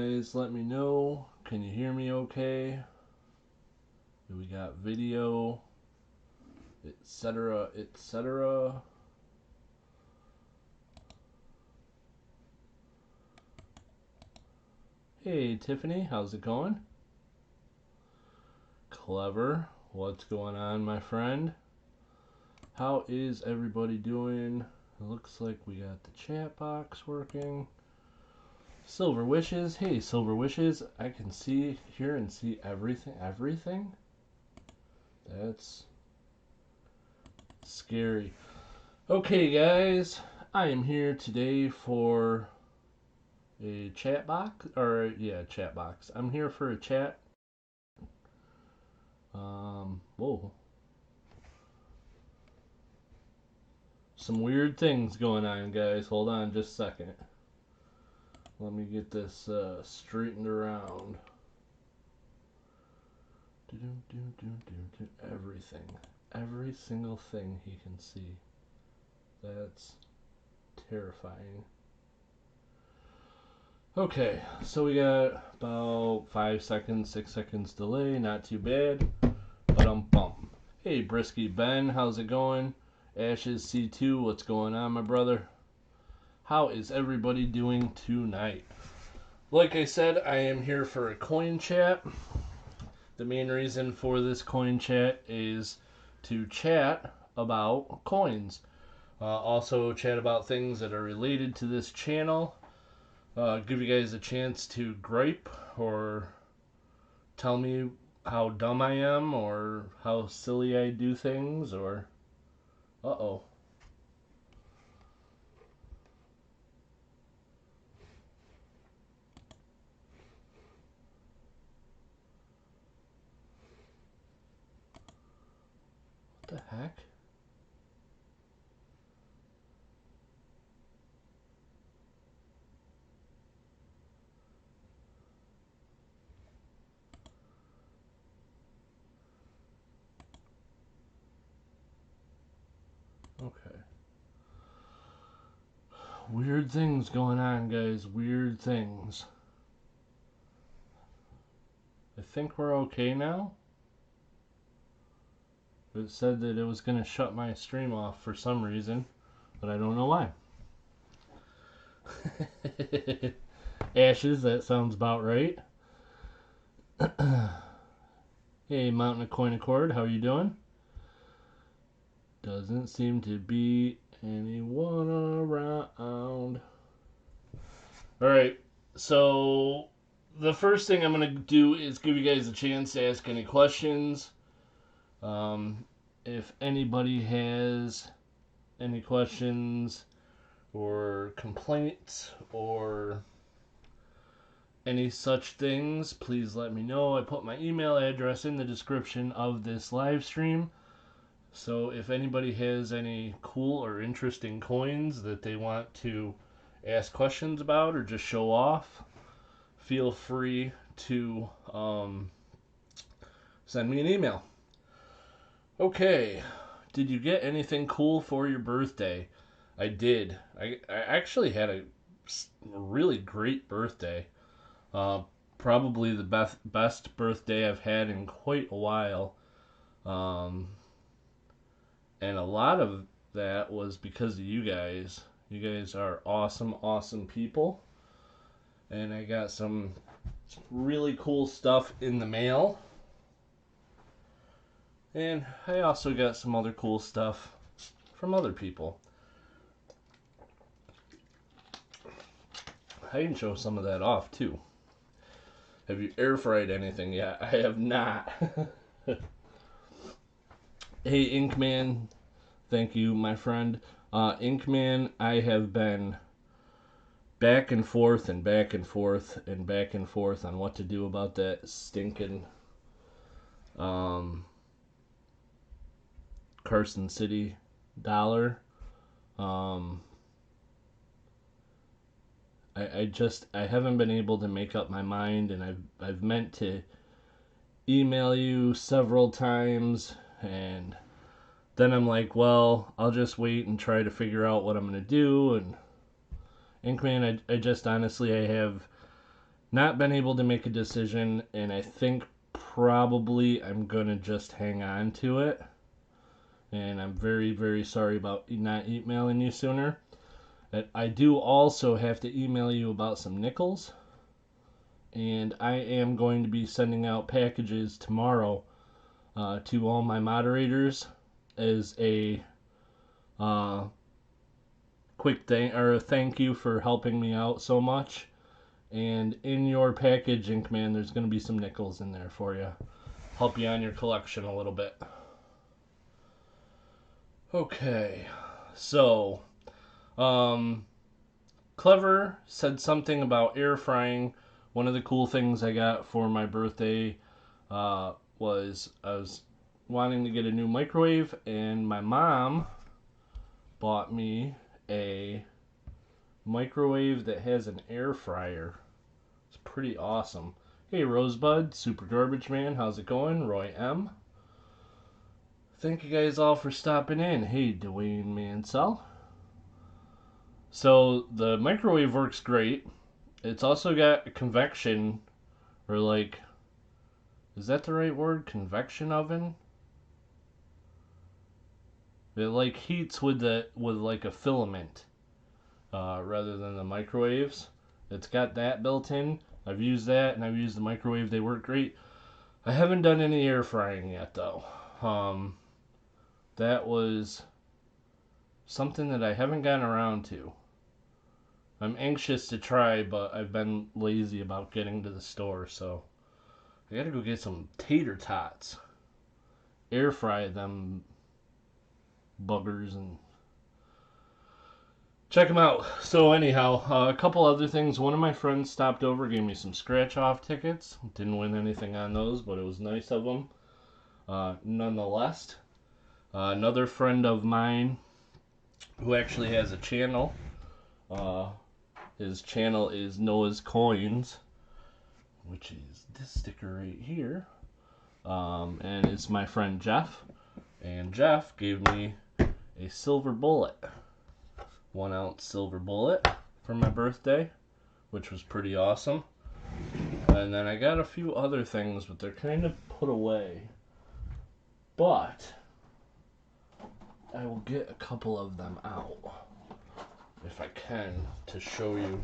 guys let me know. Can you hear me okay? Do we got video, etc., etc.? Hey Tiffany, how's it going? Clever. What's going on, my friend? How is everybody doing? It looks like we got the chat box working. Silver Wishes. Hey, Silver Wishes. I can see, hear, and see everything? That's scary. Okay, guys. I am here today for a chat box. Chat box. I'm here for a chat. Whoa. Some weird things going on, guys. Hold on just a second. Let me get this straightened around. Everything. Every single thing he can see. That's terrifying. Okay, so we got about 5 seconds, 6 seconds delay. Not too bad. But bum. Hey, Brisky Ben, how's it going? Ashes C2, what's going on, my brother? How is everybody doing tonight? Like I said, I am here for a coin chat. The main reason for this coin chat is to chat about coins. Also chat about things that are related to this channel. Give you guys a chance to gripe or tell me how dumb I am or how silly I do things or... Uh-oh. What the heck? Okay. Weird things going on, guys. Weird things. I think we're okay now. It said that it was going to shut my stream off for some reason, but I don't know why. Ashes, that sounds about right. Hey, Mountain of Coin Accord, how are you doing? Doesn't seem to be anyone around. Alright, so the first thing I'm going to do is give you guys a chance to ask any questions. If anybody has any questions or complaints or any such things, please let me know. I put my email address in the description of this live stream. So if anybody has any cool or interesting coins that they want to ask questions about or just show off, feel free to send me an email. Okay, did you get anything cool for your birthday? I did. I actually had a really great birthday. Probably the best birthday I've had in quite a while. And a lot of that was because of you guys. You guys are awesome, awesome people. And I got some really cool stuff in the mail. And I also got some other cool stuff from other people. I can show some of that off too. Have you air fried anything yet? I have not. Hey Inkman, thank you my friend. Inkman, I have been back and forth and back and forth and back and forth on what to do about that stinking Carson City dollar. I haven't been able to make up my mind, and I've meant to email you several times, and then I'm like, well, I'll just wait and try to figure out what I'm gonna do. And Inkman, I just honestly, I have not been able to make a decision, and I think probably I'm going to just hang on to it. And I'm very, very sorry about not emailing you sooner. I do also have to email you about some nickels. And I am going to be sending out packages tomorrow to all my moderators as a quick thank you for helping me out so much. And in your packaging command, there's going to be some nickels in there for you. Help you on your collection a little bit. Okay, so Clever said something about air frying. One of the cool things I got for my birthday was I was wanting to get a new microwave, and my mom bought me a microwave that has an air fryer. It's pretty awesome. Hey Rosebud, Super Garbage Man, how's it going? Roy M. Thank you guys all for stopping in. Hey Dwayne Mansell. So the microwave works great. It's also got a convection, or like, is that the right word? Convection oven? It like heats with like a filament, rather than the microwaves. It's got that built in. I've used that, and I've used the microwave. They work great. I haven't done any air frying yet, though. That was something that I haven't gotten around to. I'm anxious to try, but I've been lazy about getting to the store, so I gotta go get some tater tots. Air fry them buggers and check them out. So anyhow, a couple other things. One of my friends stopped over, gave me some scratch-off tickets. Didn't win anything on those, but it was nice of them. Nonetheless, another friend of mine who actually has a channel. His channel is Noah's Coins, which is this sticker right here. And it's my friend Jeff. And Jeff gave me a silver bullet. 1 ounce silver bullet for my birthday, which was pretty awesome. And then I got a few other things, but they're kind of put away. But I will get a couple of them out, if I can, to show you,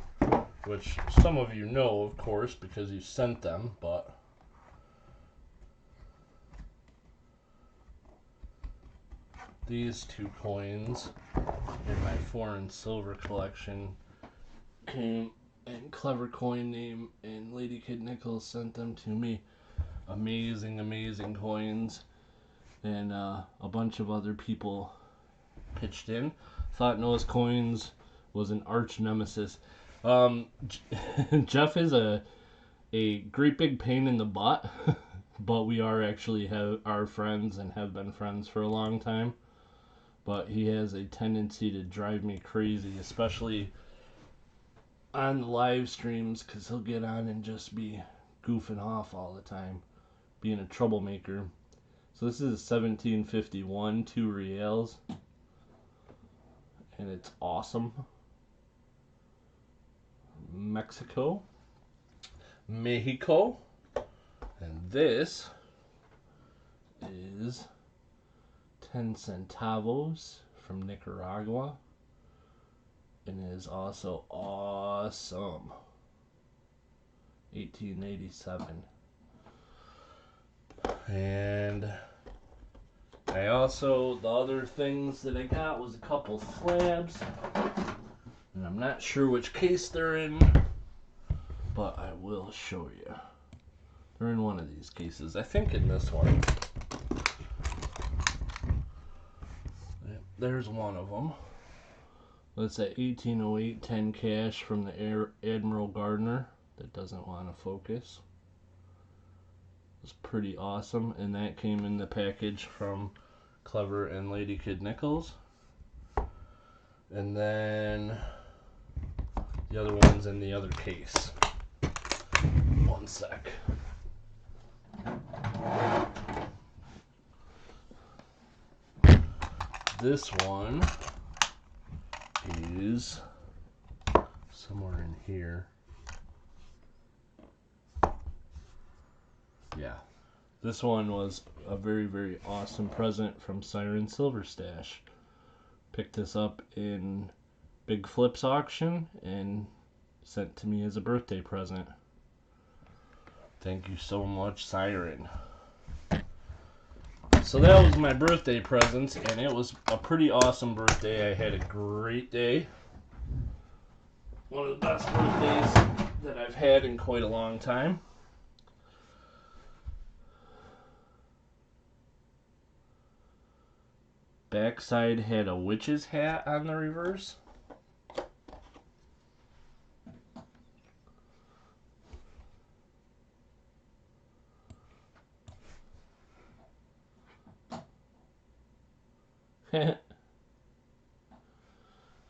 which some of you know, of course, because you sent them, but these 2 coins in my foreign silver collection came in Clever Coin Name, and Lady Kid Nichols sent them to me. Amazing, amazing coins, and a bunch of other people pitched in. Thought Noah's Coins was an arch nemesis. Jeff is a great big pain in the butt, but we are actually are friends and have been friends for a long time. But he has a tendency to drive me crazy, especially on the live streams, because he'll get on and just be goofing off all the time, being a troublemaker. So this is a 1751, 2 reals, and it's awesome. Mexico, and this is 10 centavos from Nicaragua, and it is also awesome. 1887. And I also, the other things that I got was a couple slabs, and I'm not sure which case they're in, but I will show you. They're in one of these cases. I think in this one. There's one of them. That's a 1808 10 cash from the Admiral Gardner that doesn't want to focus. It's pretty awesome, and that came in the package from Clever and Lady Kid Nichols. And then the other one's in the other case. One sec. This one is somewhere in here. This one was a very, very awesome present from Siren Silver Stash. Picked this up in Big Flips auction and sent to me as a birthday present. Thank you so much, Siren. So that was my birthday presents, and it was a pretty awesome birthday. I had a great day. One of the best birthdays that I've had in quite a long time. Backside had a witch's hat on the reverse.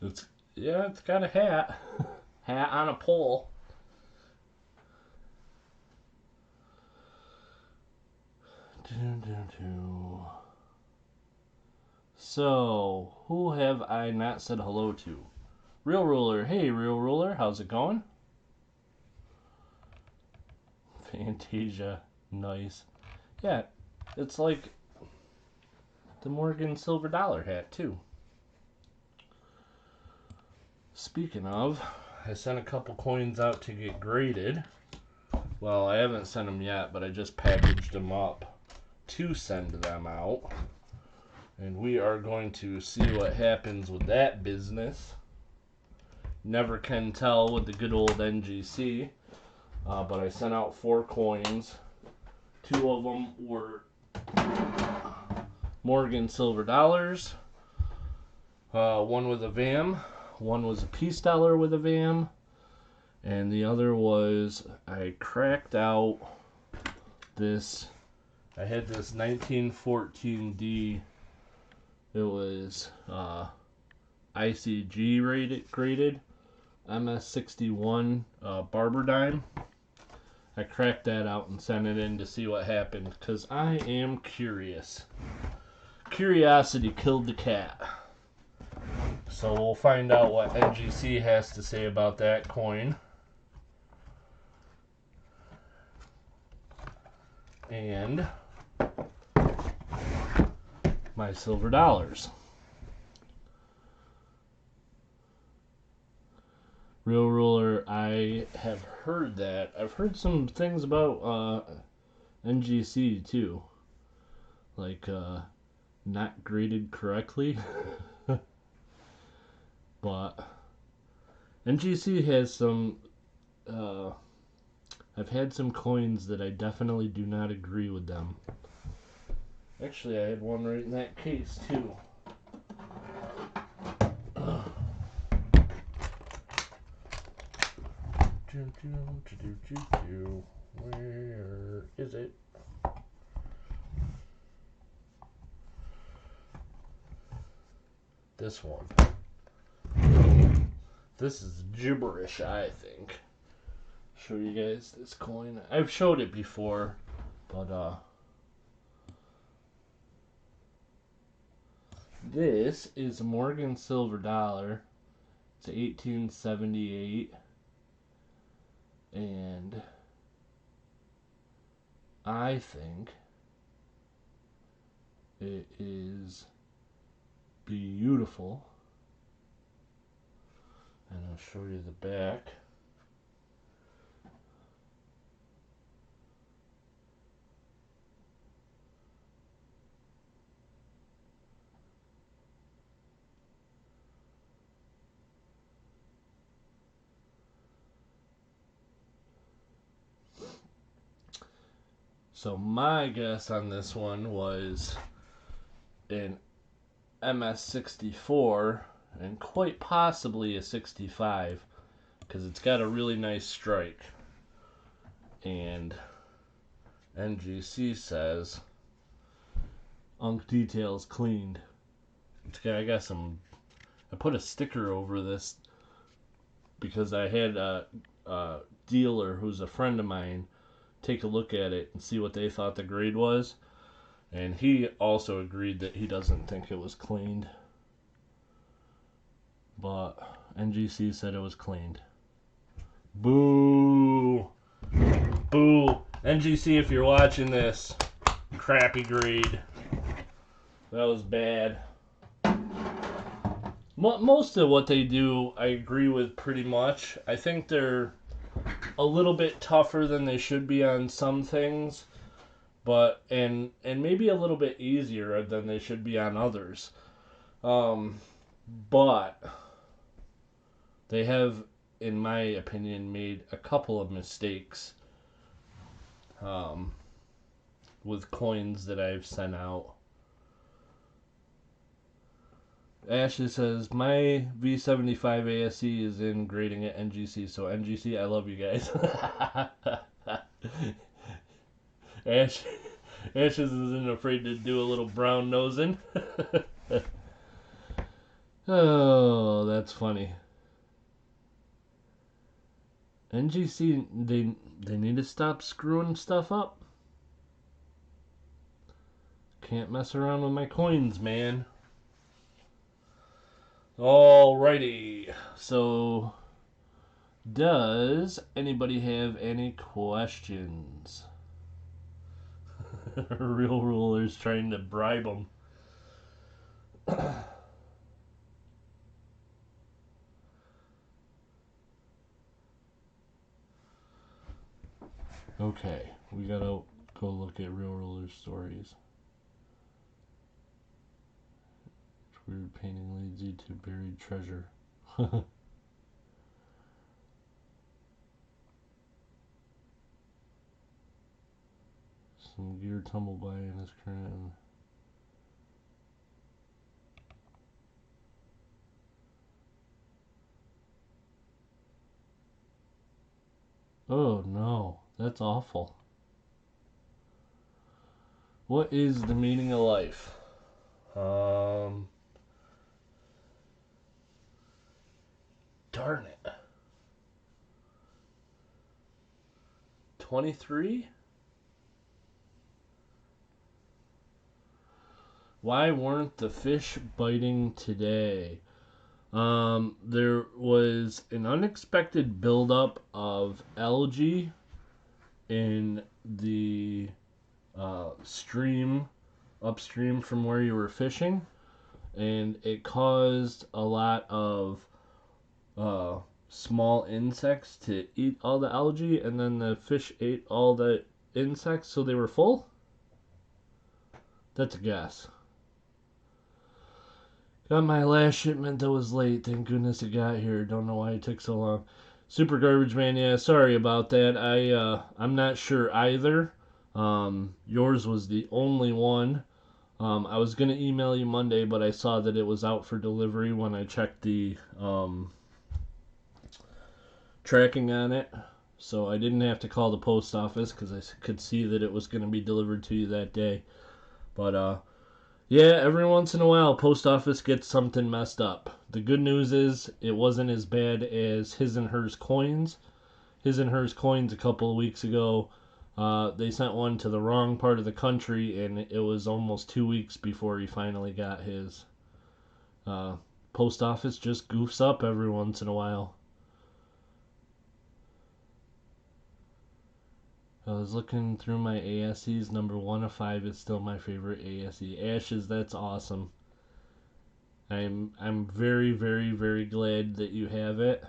It's got a hat. Hat on a pole. So, who have I not said hello to? Real Ruler. Hey, Real Ruler. How's it going? Fantasia. Nice. Yeah, it's like the Morgan Silver Dollar hat, too. Speaking of, I sent a couple coins out to get graded. Well, I haven't sent them yet, but I just packaged them up to send them out. And we are going to see what happens with that business. Never can tell with the good old NGC. But I sent out 4 coins. 2 of them were Morgan Silver Dollars. One with a VAM. One was a Peace Dollar with a VAM. And the other was, I cracked out this. I had this 1914D. It was ICG graded MS61 Barber Dime. I cracked that out and sent it in to see what happened because I am curious. Curiosity killed the cat. So we'll find out what NGC has to say about that coin. And my silver dollars. Real Ruler, I have heard that. I've heard some things about NGC too. Like not graded correctly. But NGC has some I've had some coins that I definitely do not agree with them. Actually, I had one right in that case, too. Where is it? This one. This is gibberish, I think. Show you guys this coin. I've showed it before, but this is a Morgan Silver Dollar. It's 1878, and I think it is beautiful. And I'll show you the back. So my guess on this one was an MS64 and quite possibly a 65 because it's got a really nice strike. And NGC says Unk details cleaned. I got some. I put a sticker over this because I had a dealer who's a friend of mine take a look at it and see what they thought the grade was, and he also agreed that he doesn't think it was cleaned, but NGC said it was cleaned. Boo! Boo! NGC, if you're watching this, crappy grade. That was bad. Most of what they do, I agree with pretty much. I think they're a little bit tougher than they should be on some things, but and maybe a little bit easier than they should be on others. But they have, in my opinion, made a couple of mistakes with coins that I've sent out. Ashley says, my V75 ASE is in grading at NGC, so NGC, I love you guys. Ash isn't afraid to do a little brown nosing. Oh, that's funny. NGC, they need to stop screwing stuff up. Can't mess around with my coins, man. Alrighty, so does anybody have any questions? Real rulers trying to bribe them. Okay, we gotta go look at real rulers stories. Weird painting leads you to buried treasure. Some gear tumble by in his crown. Oh no, that's awful. What is the meaning of life? Darn it. 23? Why weren't the fish biting today? There was an unexpected buildup of algae in the stream upstream from where you were fishing, and it caused a lot of small insects to eat all the algae, and then the fish ate all the insects, so they were full? That's a guess. Got my last shipment that was late. Thank goodness it got here. Don't know why it took so long. Super Garbage Man, yeah, sorry about that. I'm not sure either. Yours was the only one. I was gonna email you Monday, but I saw that it was out for delivery when I checked the tracking on it. So I didn't have to call the post office because I could see that it was gonna be delivered to you that day. But yeah, every once in a while, post office gets something messed up. The good news is it wasn't as bad as His and Hers Coins. His and Hers Coins a couple of weeks ago, they sent one to the wrong part of the country, and it was almost 2 weeks before he finally got his. Post office just goofs up every once in a while. I was looking through my ASEs. Number 1 of 5 is still my favorite ASE. Ashes, that's awesome. I'm very, very, very glad that you have it.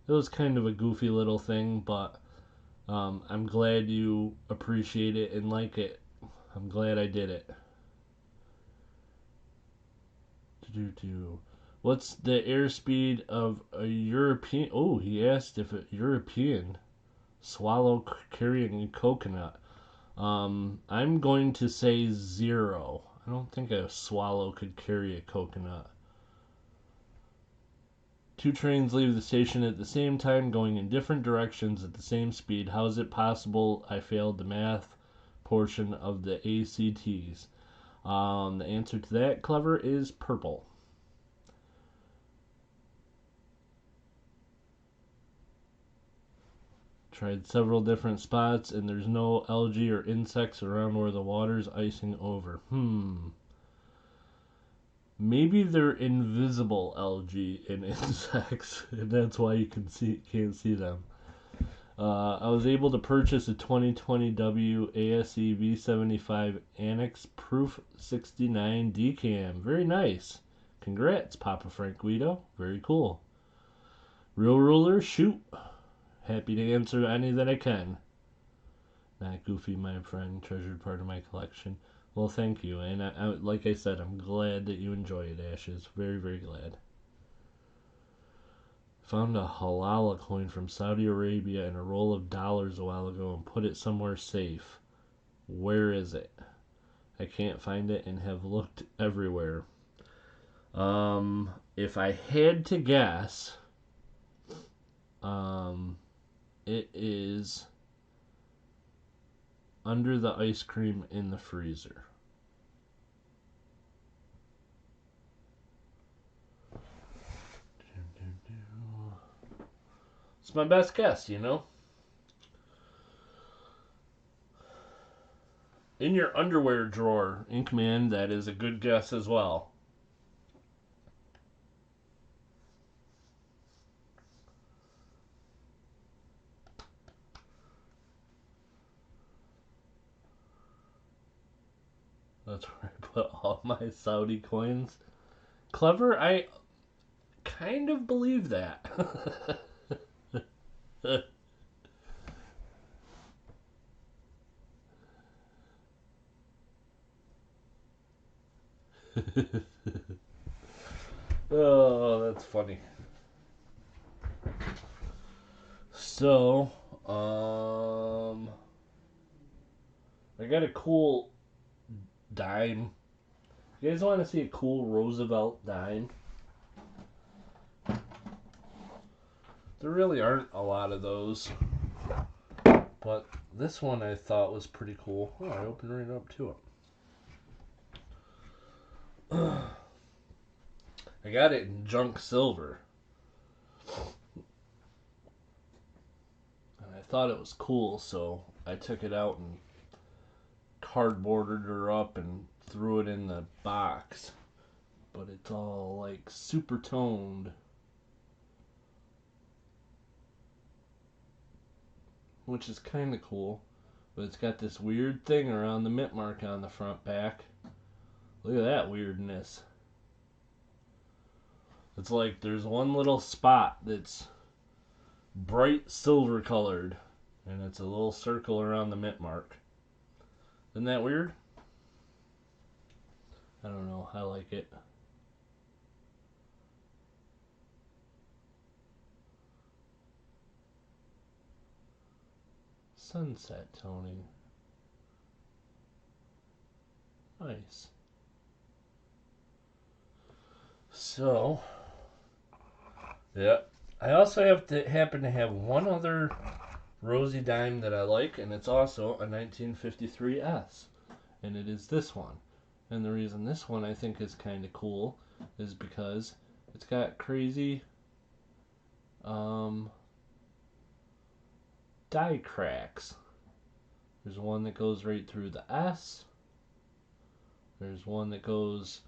It was kind of a goofy little thing, but I'm glad you appreciate it and like it. I'm glad I did it. What's the airspeed of a European? Oh, he asked if a European swallow carrying a coconut. I'm going to say 0. I don't think a swallow could carry a coconut. 2 trains leave the station at the same time, going in different directions at the same speed. How is it possible I failed the math portion of the ACTs? The answer to that, Clever, is purple. Tried several different spots, and there's no algae or insects around where the water's icing over. Maybe they're invisible algae and insects, and that's why you can't see them. I was able to purchase a 2020 ASE V75 Annex Proof 69 Decam. Very nice. Congrats, Papa Frank Guido. Very cool. Real ruler, shoot. Happy to answer any that I can. Not Goofy, my friend. Treasured part of my collection. Well, thank you. And like I said, I'm glad that you enjoy it, Ashes. Very, very glad. Found a halala coin from Saudi Arabia and a roll of dollars a while ago and put it somewhere safe. Where is it? I can't find it and have looked everywhere. If I had to guess, it is under the ice cream in the freezer. It's my best guess, you know? In your underwear drawer, Inkman, that is a good guess as well. That's where I put all my Saudi coins. Clever? I kind of believe that. Oh, that's funny. So, I got a cool dime. You guys want to see a cool Roosevelt dime? There really aren't a lot of those. But this one I thought was pretty cool. Oh, I opened right up to it. I got it in junk silver. And I thought it was cool, so I took it out and cardboarded her up and threw it in the box. But it's all like super toned. Which is kind of cool. But it's got this weird thing around the mint mark on the front back. Look at that weirdness. It's like there's one little spot that's bright silver colored. And it's a little circle around the mint mark. Isn't that weird? I don't know. I like it. Sunset toning. Nice. So, yeah. I also happen to have one other Rosie dime that I like, and it's also a 1953S. And it is this one. And the reason this one I think is kind of cool is because it's got crazy die cracks. There's one that goes right through the S. There's one that goes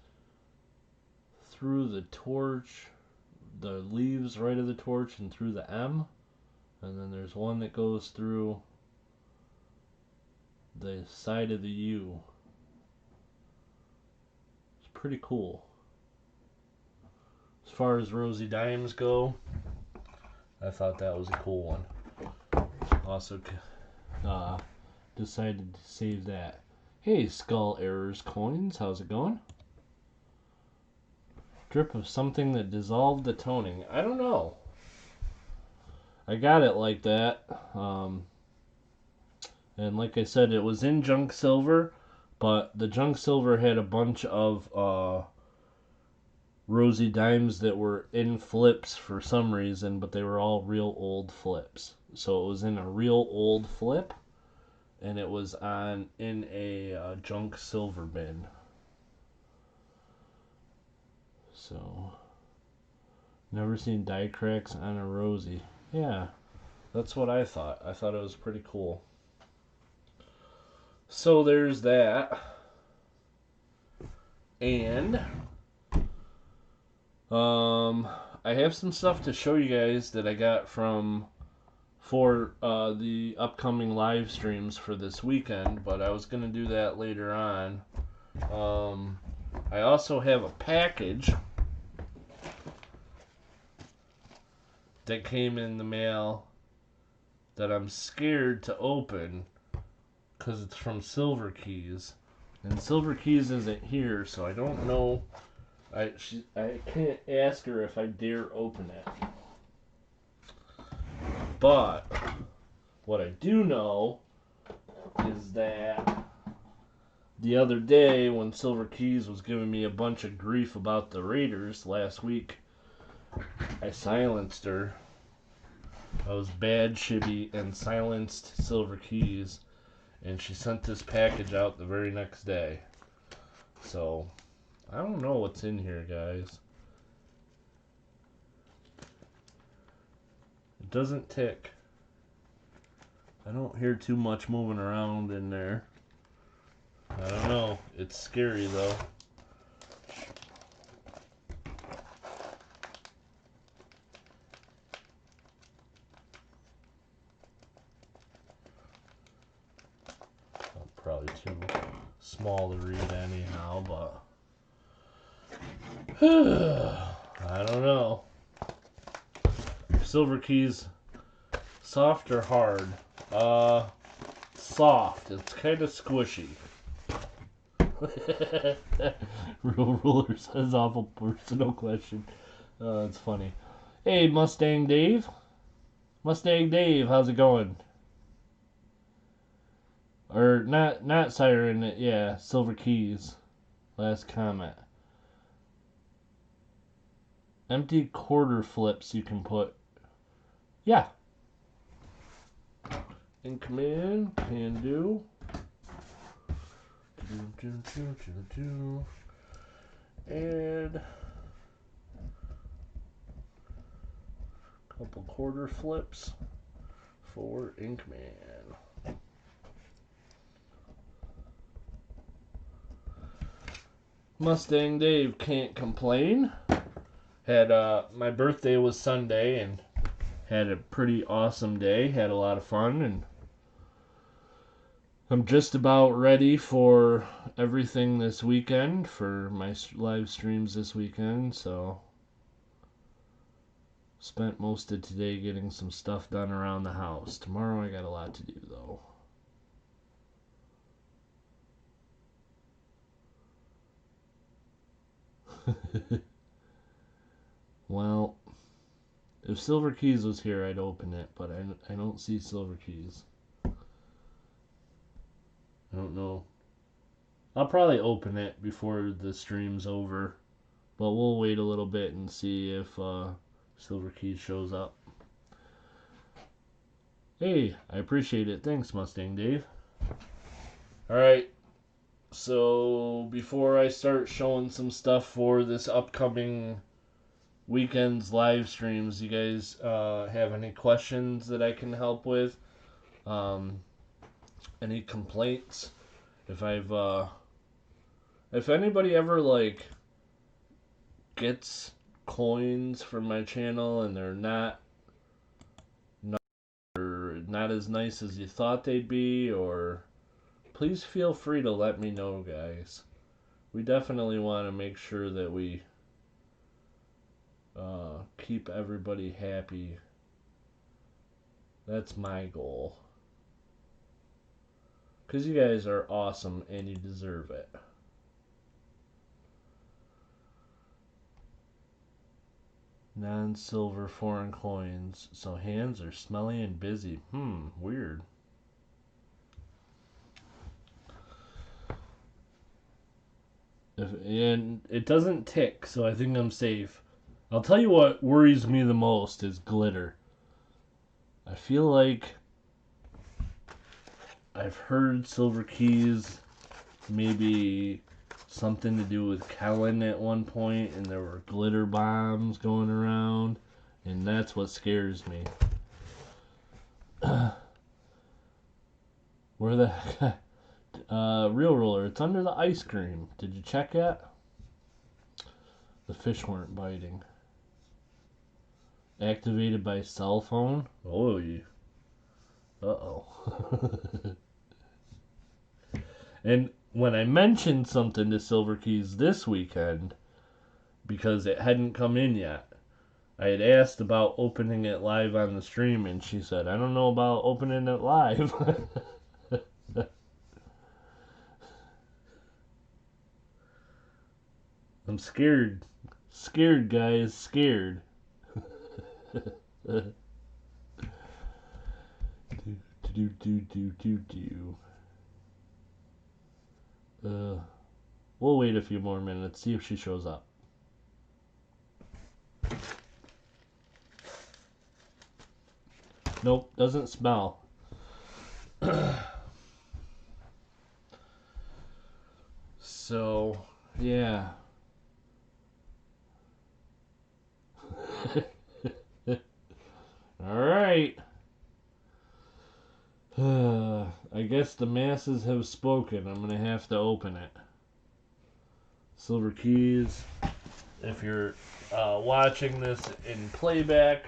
through the torch, the leaves right of the torch and through the M. And then there's one that goes through the side of the U. It's pretty cool. As far as Rosie dimes go, I thought that was a cool one. Also decided to save that. Hey, Skull Errors Coins, how's it going? Drip of something that dissolved the toning. I don't know. I got it like that. And like I said, it was in junk silver, but the junk silver had a bunch of Rosie dimes that were in flips for some reason, but they were all real old flips. So it was in a real old flip, and it was in a junk silver bin. So, never seen die cracks on a Rosie. Yeah, that's what I thought. I thought it was pretty cool. So there's that. And I have some stuff to show you guys that I got from for the upcoming live streams for this weekend, but I was going to do that later on. I also have a package that came in the mail that I'm scared to open because it's from Silver Keys. And Silver Keys isn't here, so I don't know. I can't ask her if I dare open it. But what I do know is that the other day when Silver Keys was giving me a bunch of grief about the Raiders last week, I silenced her. I was bad, Shibby, and silenced Silver Keys, and she sent this package out the very next day. So, I don't know what's in here, guys. It doesn't tick. I don't hear too much moving around in there. I don't know. It's scary, though. Probably too small to read anyhow, but I don't know. Silver Keys, soft or hard? Soft. It's kind of squishy. Real Ruler says awful personal question. It's funny. Hey, Mustang Dave. Mustang Dave, how's it going? Or not Siren, yeah, Silver Keys. Last comment. Empty quarter flips you can put. Yeah. In command, can do. And a couple quarter flips for Inkman. Mustang Dave can't complain. Had my birthday was Sunday and had a pretty awesome day. Had a lot of fun, and I'm just about ready for everything this weekend for my live streams this weekend. So spent most of today getting some stuff done around the house. Tomorrow I got a lot to do though. Well, if Silver Keys was here, I'd open it, but I don't see Silver Keys. I don't know. I'll probably open it before the stream's over, but we'll wait a little bit and see if Silver Keys shows up. Hey, I appreciate it. Thanks, Mustang Dave. Alright, so before I start showing some stuff for this upcoming weekend's live streams, you guys have any questions that I can help with? Any complaints? If anybody ever gets coins from my channel and they're not as nice as you thought they'd be, or please feel free to let me know, guys. We definitely want to make sure that we keep everybody happy. That's my goal. Because you guys are awesome and you deserve it. Non-silver foreign coins. So hands are smelly and busy. Weird. And it doesn't tick, so I think I'm safe. I'll tell you what worries me the most is glitter. I feel like I've heard Silver Keys maybe something to do with Kellen at one point, and there were glitter bombs going around, and that's what scares me. Where the heck? Real Roller, it's under the ice cream. Did you check yet? The fish weren't biting. Activated by cell phone? Oh, yeah. Uh-oh. And when I mentioned something to Silver Keys this weekend, because it hadn't come in yet, I had asked about opening it live on the stream, and she said, I don't know about opening it live. I'm scared. Scared, guys. Scared. We'll wait a few more minutes, see if she shows up. Nope, doesn't smell. So, yeah. Alright. I guess the masses have spoken. I'm gonna have to open it. Silver Keys, if you're watching this in playback,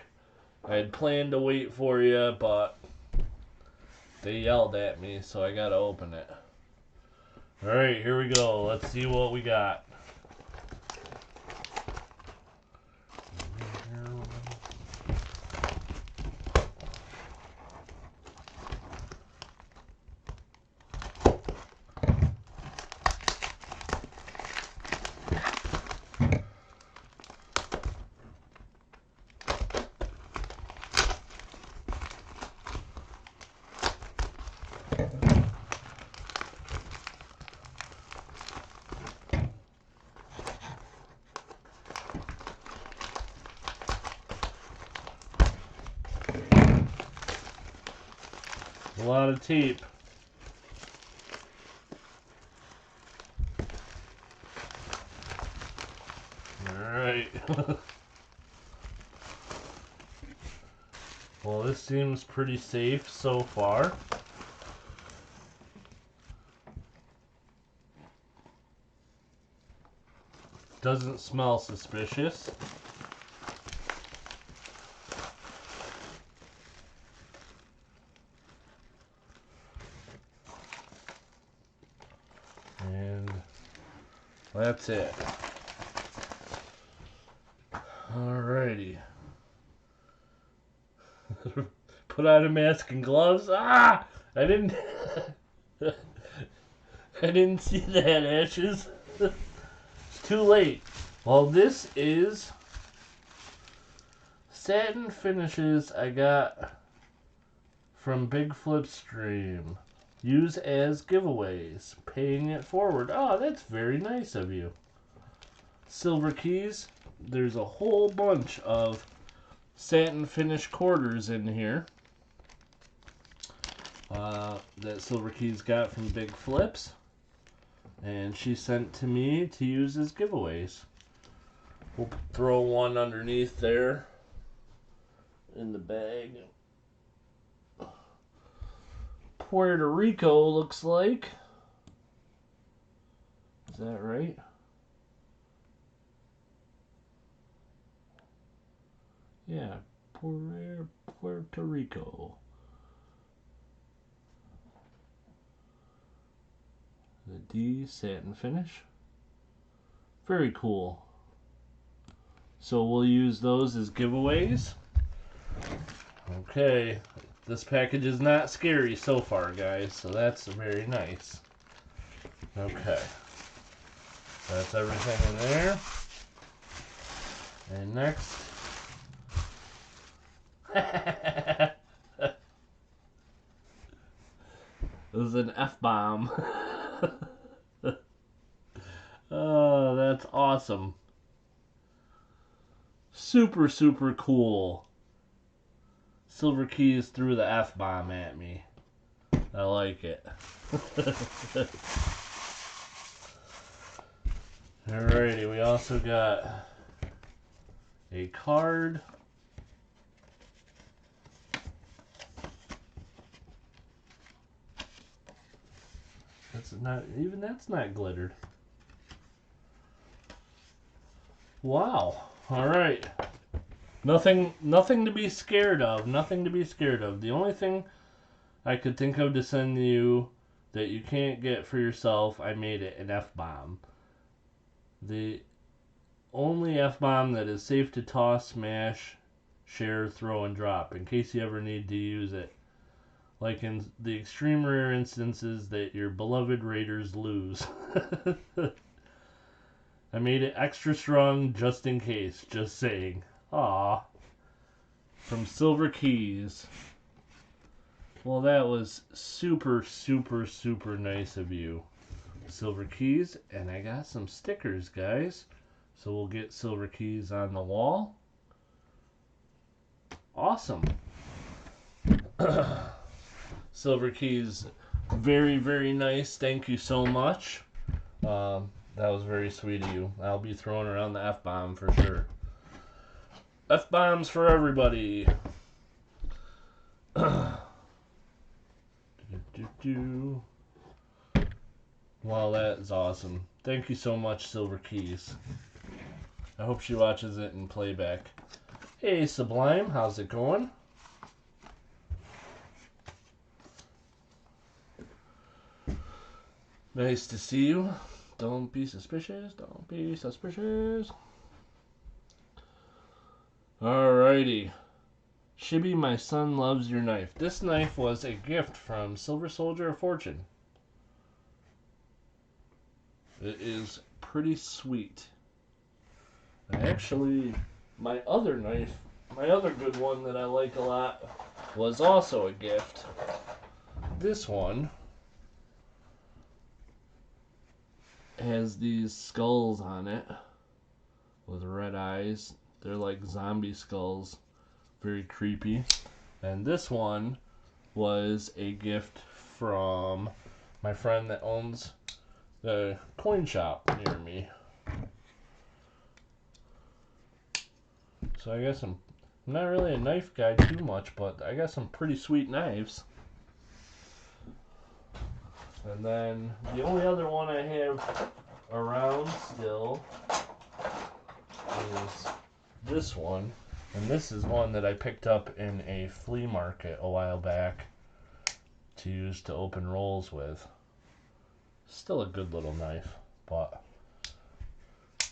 I had planned to wait for you, but they yelled at me, so I gotta open it. Alright, here we go. Let's see what we got. A lot of tape. Alright. Well, this seems pretty safe so far. Doesn't smell suspicious. And that's it. Alrighty. Put on a mask and gloves. Ah! I didn't I didn't see that, Ashes. It's too late. Well, this is satin finishes I got from Big Flip Stream. Use as giveaways. Paying it forward. Oh, that's very nice of you. Silver Keys. There's a whole bunch of satin finish quarters in here that Silver Keys got from Big Flips. And she sent to me to use as giveaways. We'll throw one underneath there in the bag. Puerto Rico looks like. Is that right? Yeah, Puerto Rico. The D satin finish. Very cool. So we'll use those as giveaways. Okay. This package is not scary so far, guys, so that's very nice. Okay. That's everything in there. And next. It was an F-bomb. Oh, that's awesome. Super, super cool. Silver Keys threw the F-bomb at me. I like it. Alrighty, we also got a card. That's not glittered. Wow. Alright. Nothing to be scared of. Nothing to be scared of. The only thing I could think of to send you that you can't get for yourself, I made it an F-bomb. The only F-bomb that is safe to toss, smash, share, throw, and drop in case you ever need to use it. Like in the extreme rare instances that your beloved Raiders lose. I made it extra strong just in case, just saying. Aw. From Silver Keys. Well, that was super, super, super nice of you, Silver Keys. And I got some stickers, guys. So we'll get Silver Keys on the wall. Awesome. Silver Keys, very, very nice. Thank you so much. That was very sweet of you. I'll be throwing around the F-bomb for sure. F-bombs for everybody. Wow, that is awesome. Thank you so much, Silver Keys. I hope she watches it in playback. Hey, Sublime, how's it going? Nice to see you. Don't be suspicious. Don't be suspicious. Alrighty. Shibby, my son loves your knife. This knife was a gift from Silver Soldier of Fortune. It is pretty sweet. Actually, my other knife, my other good one that I like a lot, was also a gift. This one has these skulls on it with red eyes. They're like zombie skulls. Very creepy. And this one was a gift from my friend that owns the coin shop near me. So I guess I'm not really a knife guy too much, but I got some pretty sweet knives. And then the only other one I have around still is this one. And this is one that I picked up in a flea market a while back to use to open rolls with. Still a good little knife, but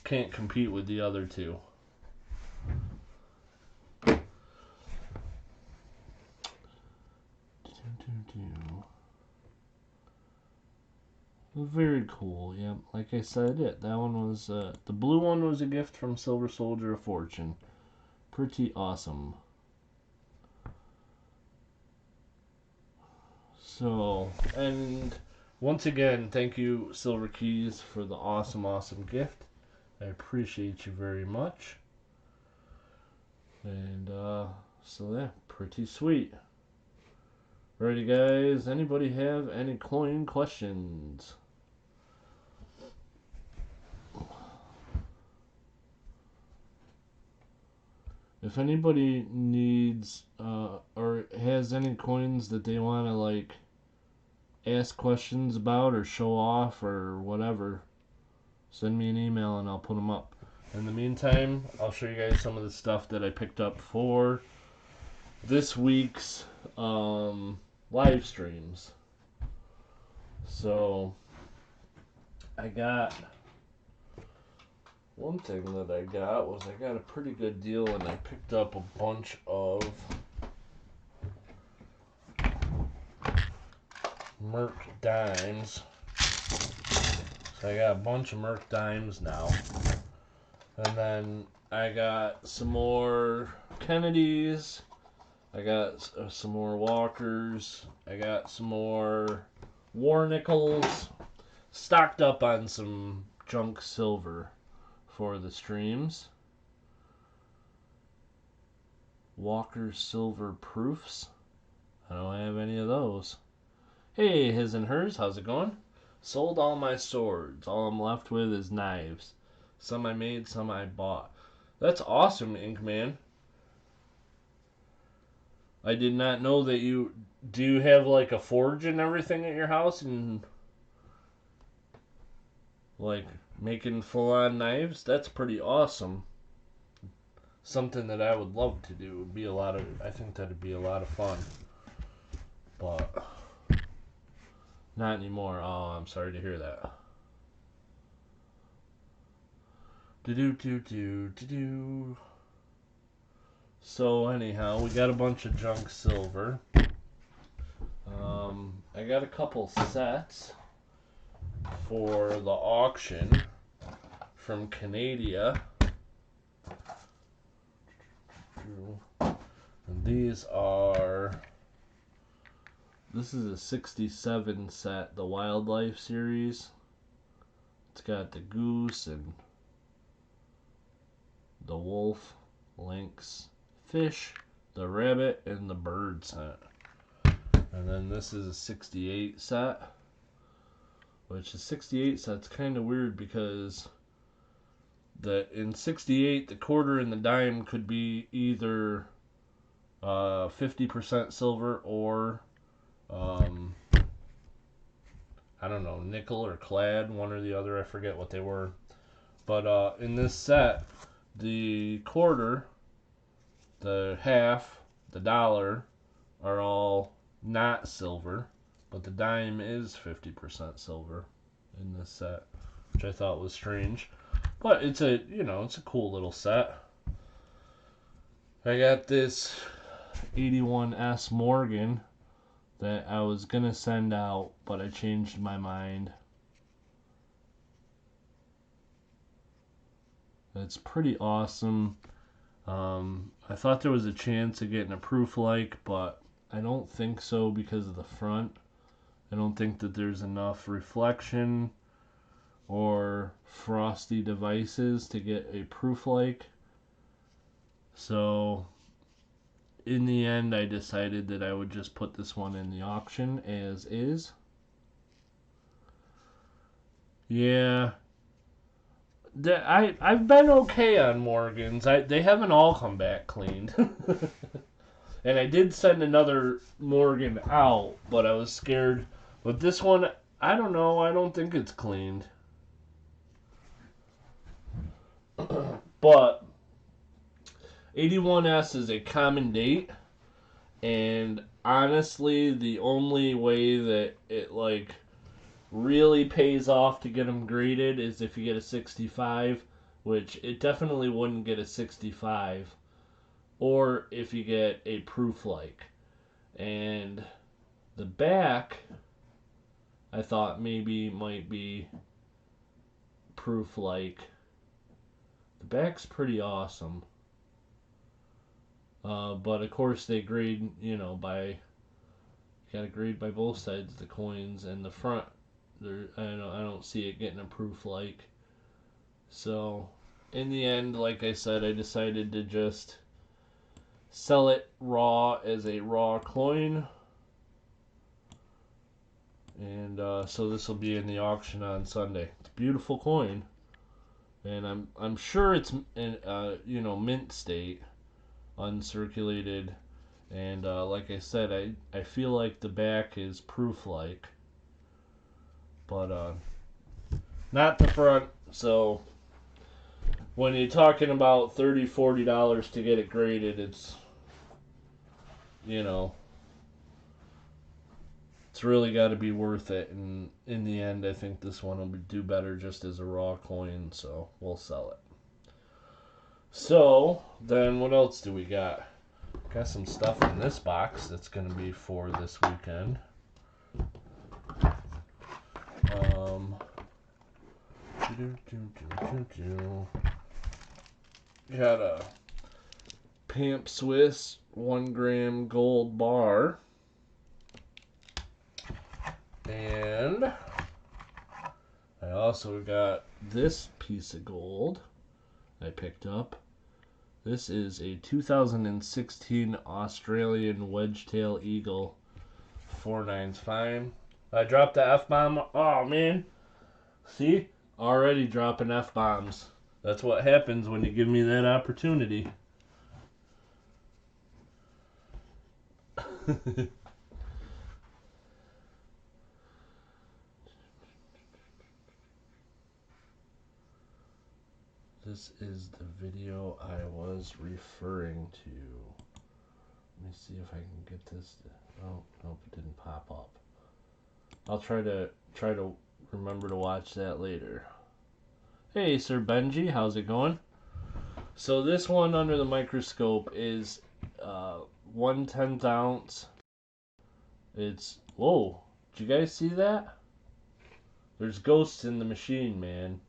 can't compete with the other two. Very cool, yep. Like I said, that one was, the blue one was a gift from Silver Soldier of Fortune. Pretty awesome. So, and once again, thank you, Silver Keys, for the awesome, awesome gift. I appreciate you very much. And, so yeah, pretty sweet. Alrighty, guys, anybody have any coin questions? If anybody needs or has any coins that they want to like ask questions about or show off or whatever, send me an email and I'll put them up. In the meantime, I'll show you guys some of the stuff that I picked up for this week's live streams. So I got one thing that I got was I got a pretty good deal and I picked up a bunch of Merc dimes. So I got a bunch of Merc dimes now. And then I got some more Kennedys. I got some more Walkers. I got some more War Nickels. Stocked up on some junk silver for the streams. Walker Silver Proofs. I don't have any of those. Hey, his and hers, how's it going? Sold all my swords. All I'm left with is knives. Some I made, some I bought. That's awesome, Inkman. I did not know that you... Do you have like a forge and everything at your house and like making full-on knives? That's pretty awesome. Something that I would love to do. Would be a lot of... I think that'd be a lot of fun. but not anymore. Oh, I'm sorry to hear that. Do. So anyhow, we got a bunch of junk silver. I got a couple sets for the auction from Canada. And these are... This is a 67 set, the Wildlife series. It's got the goose and the wolf, lynx, fish, the rabbit, and the bird set. And then this is a 68 set, which is 68 set's kind of weird because in 68 the quarter and the dime could be either 50% silver or I don't know, nickel or clad, one or the other. I forget what they were. But in this set, the quarter, the half, the dollar are all not silver, but the dime is 50% silver in this set, which I thought was strange. But it's a, it's a cool little set. I got this 81S Morgan that I was gonna send out, but I changed my mind. It's pretty awesome. I thought there was a chance of getting a proof like, but I don't think so because of the front. I don't think that there's enough reflection or frosty devices to get a proof like. So in the end, I decided that I would just put this one in the auction as is. Yeah. I've been okay on Morgans. They haven't all come back cleaned. And I did send another Morgan out, but I was scared. But this one, I don't know. I don't think it's cleaned. But 81S is a common date. And honestly, the only way that it really pays off to get them graded is if you get a 65, which it definitely wouldn't get a 65, or if you get a proof like. And the back, I thought maybe might be proof like. The back's pretty awesome. But of course they grade, gotta grade by both sides of the coins, and the front, I don't see it getting a proof like. So in the end, like I said, I decided to just sell it raw as a raw coin. And so this will be in the auction on Sunday. It's a beautiful coin, and I'm sure it's in mint state, uncirculated, and like I said, I feel like the back is proof like, but not the front. So when you're talking about $30-$40 to get it graded, it's it's really got to be worth it. And in the end, I think this one will do better just as a raw coin, so we'll sell it. So then what else do we got? Got some stuff in this box that's going to be for this weekend. Got a Pamp Swiss 1 gram gold bar. And I also got this piece of gold I picked up. This is a 2016 Australian Wedgetail Eagle 495. I dropped the F-bomb. Oh, man. See? Already dropping F-bombs. That's what happens when you give me that opportunity. This is the video I was referring to. Let me see if I can get this. Oh, nope, it didn't pop up. I'll try to remember to watch that later. Hey, Sir Benji, how's it going? So this one under the microscope is 1/10 ounce. It's whoa! Did you guys see that? There's ghosts in the machine, man.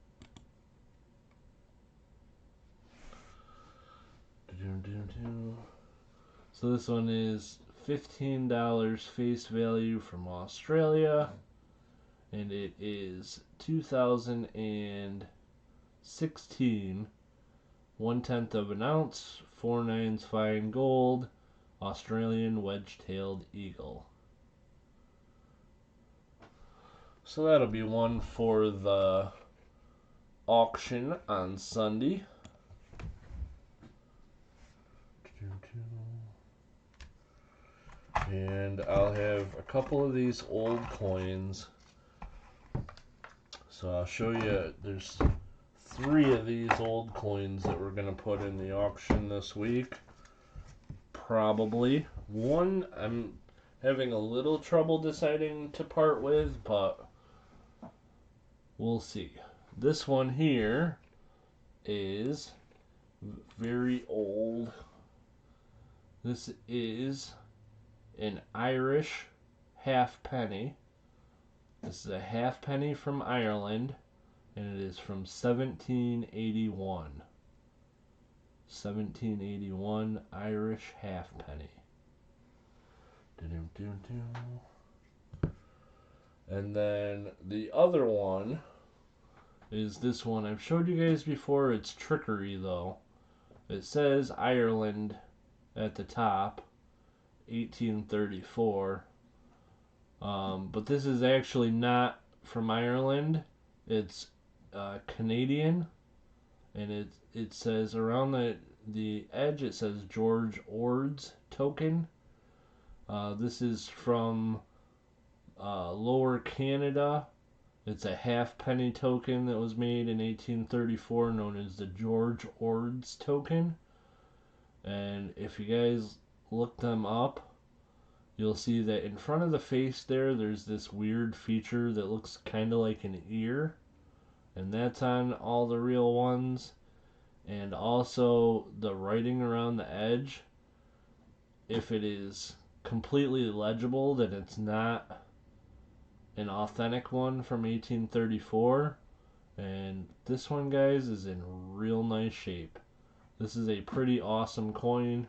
So this one is $15 face value from Australia, and it is 2016, 1/10 of an ounce, 4/9 fine gold, Australian wedge-tailed eagle. So that'll be one for the auction on Sunday. And I'll have a couple of these old coins. So I'll show you, there's 3 of these old coins that we're going to put in the auction this week. Probably. One I'm having a little trouble deciding to part with, but we'll see. This one here is very old. This is an Irish halfpenny. This is a halfpenny from Ireland, and it is from 1781. 1781 Irish halfpenny. And then the other one is this one. I've showed you guys before. It's trickery though. It says Ireland at the top, 1834. But this is actually not from Ireland. It's Canadian, and it says around the edge it says George Ord's token. This is from Lower Canada. It's a halfpenny token that was made in 1834, known as the George Ord's token. And if you guys look them up, you'll see that in front of the face there's this weird feature that looks kind of like an ear, and that's on all the real ones. And also the writing around the edge, if it is completely legible, then it's not an authentic one from 1834. And this one, guys, is in real nice shape. This is a pretty awesome coin.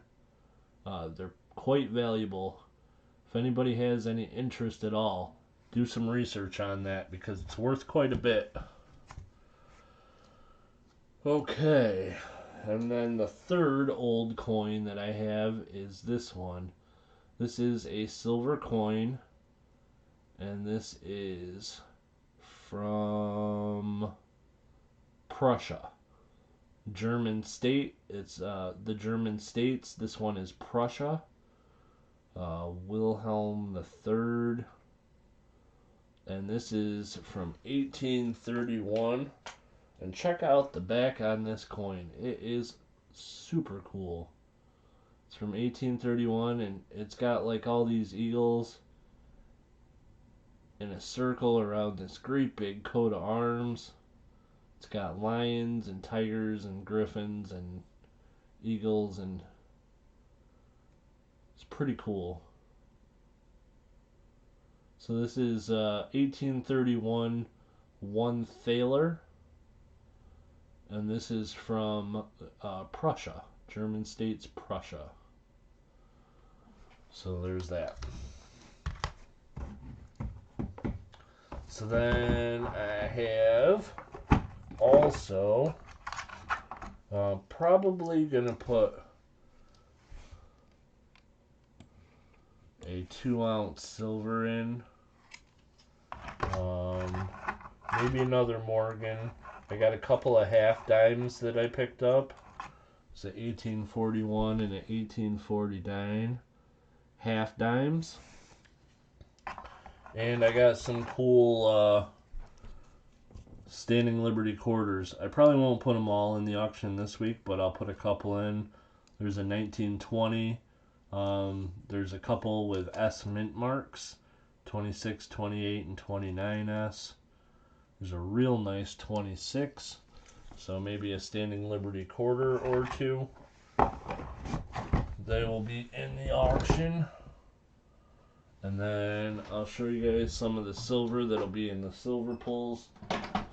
They're quite valuable. If anybody has any interest at all, do some research on that because it's worth quite a bit. Okay, and then the third old coin that I have is this one. This is a silver coin, and this is from Prussia. German state. It's the German states. This one is Prussia. Wilhelm III. And this is from 1831. And check out the back on this coin. It is super cool. It's from 1831, and it's got like all these eagles in a circle around this great big coat of arms. It's got lions and tigers and griffins and eagles, and it's pretty cool. So this is 1831 1 thaler, and this is from Prussia, German states, Prussia. So there's that. So then I have also probably gonna put a 2-ounce silver in. Maybe another Morgan. I got a couple of half dimes that I picked up. It's an 1841 and an 1849 half dimes. And I got some cool Standing Liberty quarters. I probably won't put them all in the auction this week, but I'll put a couple in. There's a 1920 There's a couple with S mint marks, 26, 28, and 29S. There's a real nice 26, so maybe a Standing Liberty quarter or two. They will be in the auction. And then I'll show you guys some of the silver that'll be in the silver pulls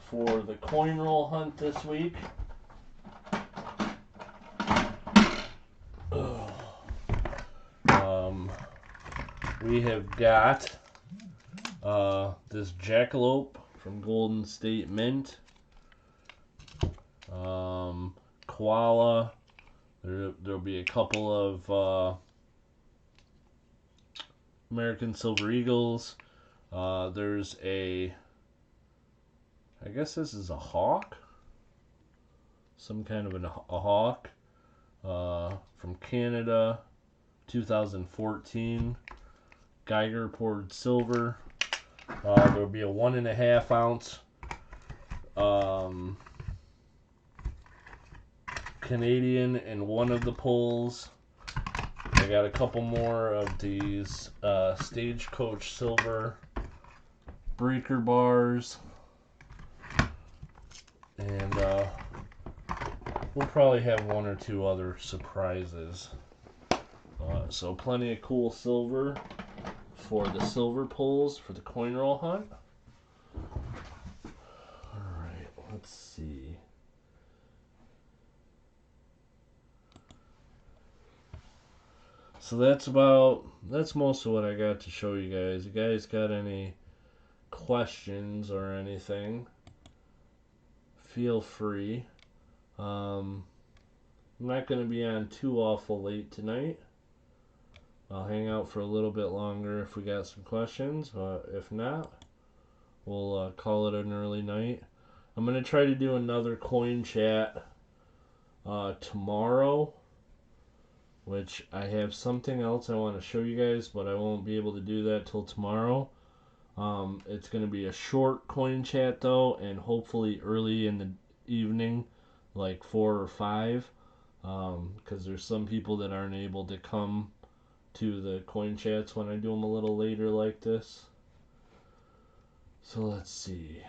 for the coin roll hunt this week. We have got this jackalope from Golden State Mint. Koala. There'll be a couple of American Silver Eagles. There's I guess this is a hawk. Some kind of a hawk from Canada, 2014. Geiger poured silver. There'll be a 1.5 ounce Canadian in one of the pulls. I got a couple more of these Stagecoach silver breaker bars, and we'll probably have one or two other surprises. So plenty of cool silver for the silver pulls for the coin roll hunt. Alright, let's see. So that's most of what I got to show you guys. You guys got any questions or anything, feel free. I'm not going to be on too awful late tonight. I'll hang out for a little bit longer if we got some questions, but if not, we'll call it an early night. I'm going to try to do another coin chat tomorrow, which I have something else I want to show you guys, but I won't be able to do that till tomorrow. It's going to be a short coin chat though, and hopefully early in the evening, like 4 or 5, because there's some people that aren't able to come to the coin chats when I do them a little later like this. So let's see.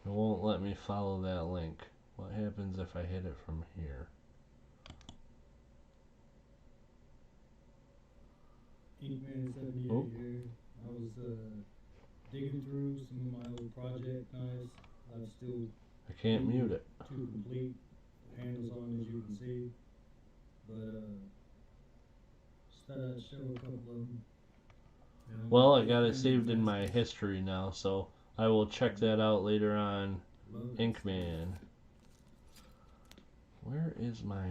It won't let me follow that link. What happens if I hit it from here? Inkman 78 here. I was digging through some of my old project knives. I've still I can't mute it. to complete. The handles on, as you can see, but just thought I'd show a couple of them. Well, I got it saved in my history now, so I will check that out later on. Inkman. Where is my...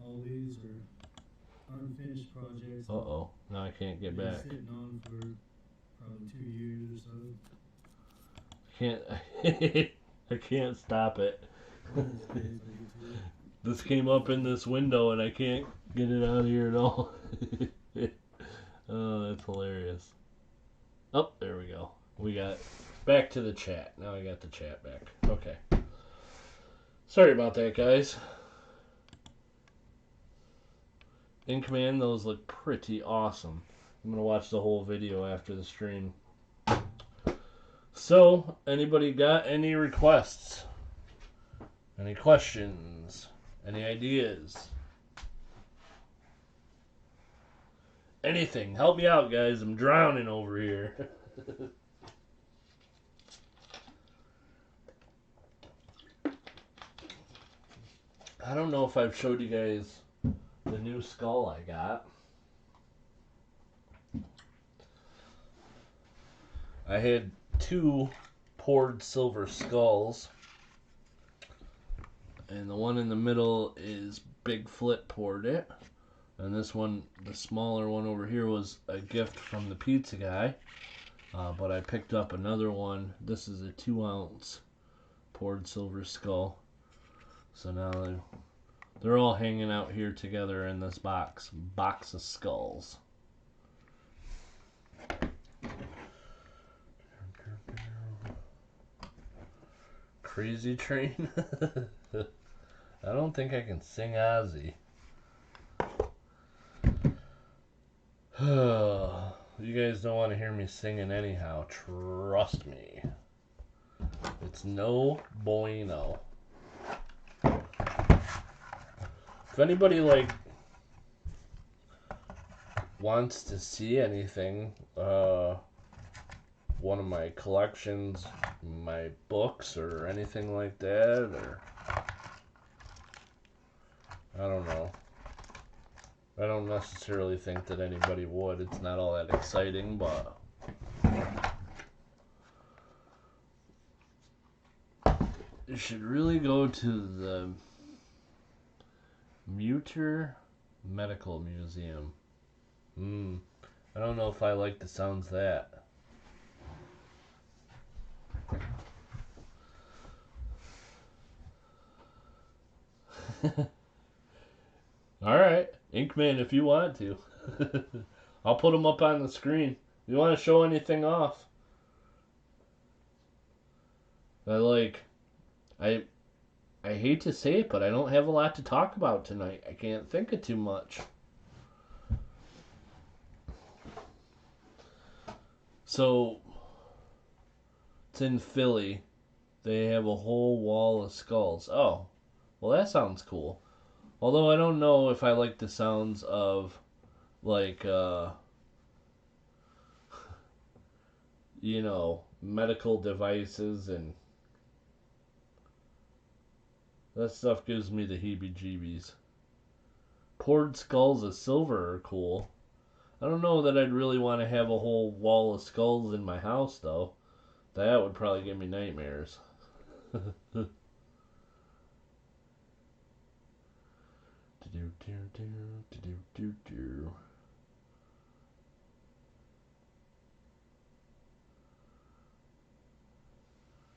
All these are unfinished projects. Uh-oh. Now I can't get back. Sitting on for probably 2 years or so. Can't... I can't stop it. This came up in this window and I can't get it out of here at all. Oh, that's hilarious. Oh, there we go. We got back to the chat. Now I got the chat back. Okay. Sorry about that, guys. Inkman, those look pretty awesome. I'm going to watch the whole video after the stream. So, anybody got any requests? Any questions? Any ideas? Anything. Help me out, guys. I'm drowning over here. I don't know if I've showed you guys the new skull I got. I had 2 poured silver skulls, and the one in the middle is Big Flip poured it, and this one, the smaller one over here, was a gift from the pizza guy, but I picked up another one. This is a 2 ounce poured silver skull, so now they're all hanging out here together in this box of skulls. Crazy Train? I don't think I can sing Ozzy. You guys don't want to hear me singing anyhow. Trust me. It's no bueno. If anybody wants to see anything, one of my collections, my books, or anything like that, or I don't know. I don't necessarily think that anybody would. It's not all that exciting, but you should really go to the Muter Medical Museum. I don't know if I like the sounds of that. Alright, Inkman, if you want to. I'll put them up on the screen. You want to show anything off? I hate to say it, but I don't have a lot to talk about tonight. I can't think of too much. So, it's in Philly. They have a whole wall of skulls. Oh, well, that sounds cool. Although I don't know if I like the sounds of, medical devices, and that stuff gives me the heebie-jeebies. Poured skulls of silver are cool. I don't know that I'd really want to have a whole wall of skulls in my house, though. That would probably give me nightmares.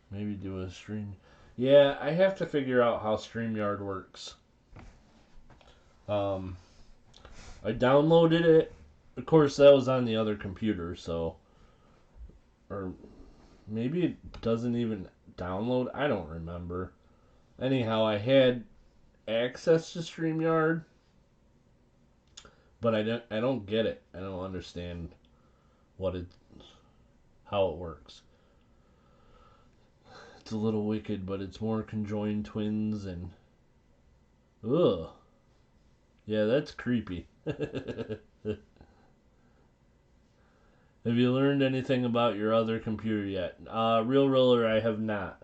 Maybe do a stream. Yeah, I have to figure out how StreamYard works. I downloaded it. Of course, that was on the other computer, so... Or maybe it doesn't even download. I don't remember. Anyhow, I had access to StreamYard, but I don't get it. I don't understand how it works. It's a little wicked, but it's more conjoined twins and... Ugh. Yeah, that's creepy. Have you learned anything about your other computer yet? Real Roller, I have not.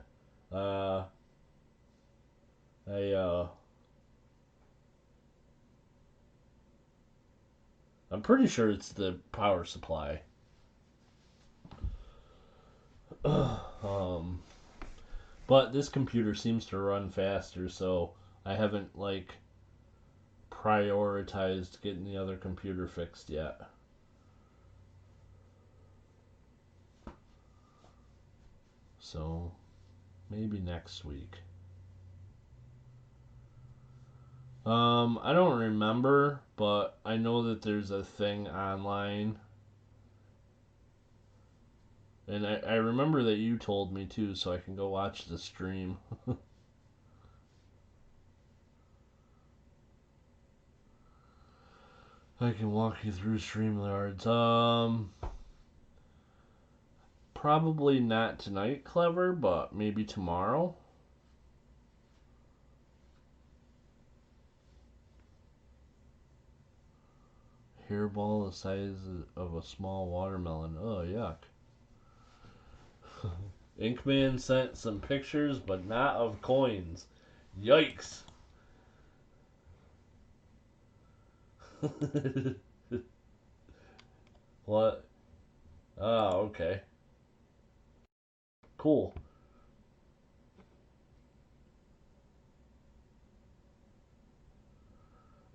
I'm pretty sure it's the power supply. But this computer seems to run faster, so I haven't prioritized getting the other computer fixed yet. So maybe next week. I don't remember, but I know that there's a thing online. And I remember that you told me too, so I can go watch the stream. I can walk you through StreamYards. Probably not tonight, Clever, but maybe tomorrow. Hairball the size of a small watermelon. Oh, yuck. Inkman sent some pictures, but not of coins. Yikes. What? Oh, okay. Cool.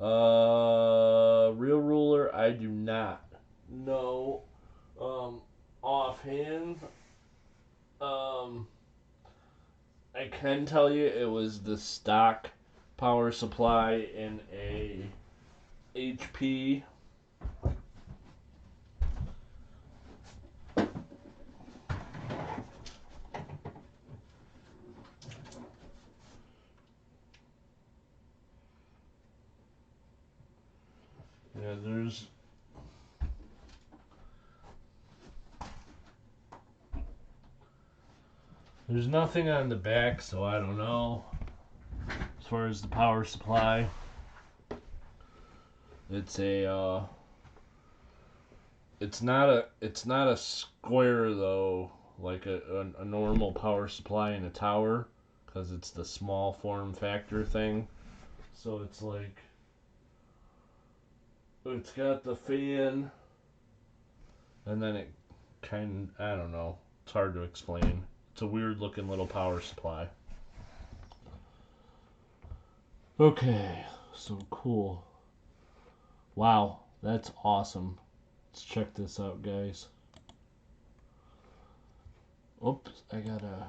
Real Ruler, I do not know. Offhand, I can tell you it was the stock power supply in a HP. Yeah, there's nothing on the back, so I don't know. As far as the power supply, it's a it's not a square though, like a normal power supply in a tower, because it's the small form factor thing. So it's like it's got the fan, and then it I don't know. It's hard to explain. It's a weird looking little power supply. Okay, so cool. Wow, that's awesome. Let's check this out, guys. Oops, I gotta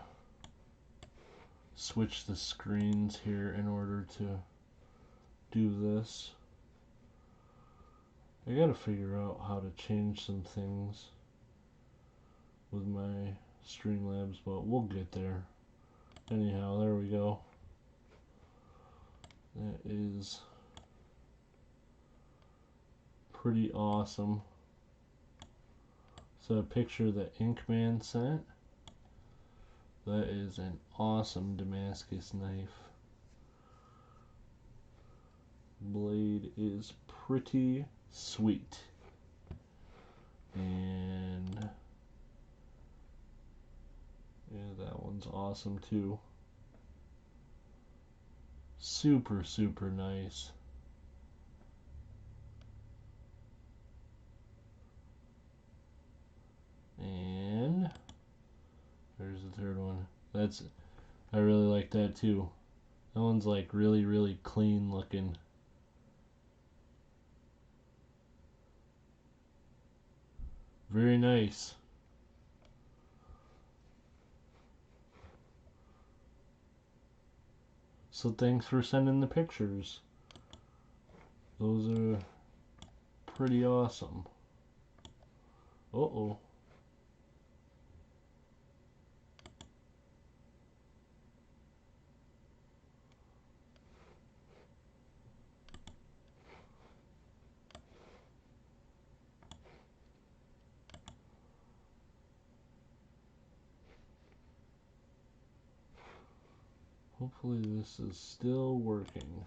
switch the screens here in order to do this. I gotta figure out how to change some things with my Streamlabs, but we'll get there. Anyhow, there we go. That is pretty awesome. So a picture that Inkman sent. That is an awesome Damascus knife. Blade is pretty sweet. And yeah, that one's awesome too. Super, super nice. And there's the third one. I really like that too. That one's like really, really clean looking. Very nice. So thanks for sending the pictures. Those are pretty awesome. Uh-oh. Hopefully this is still working.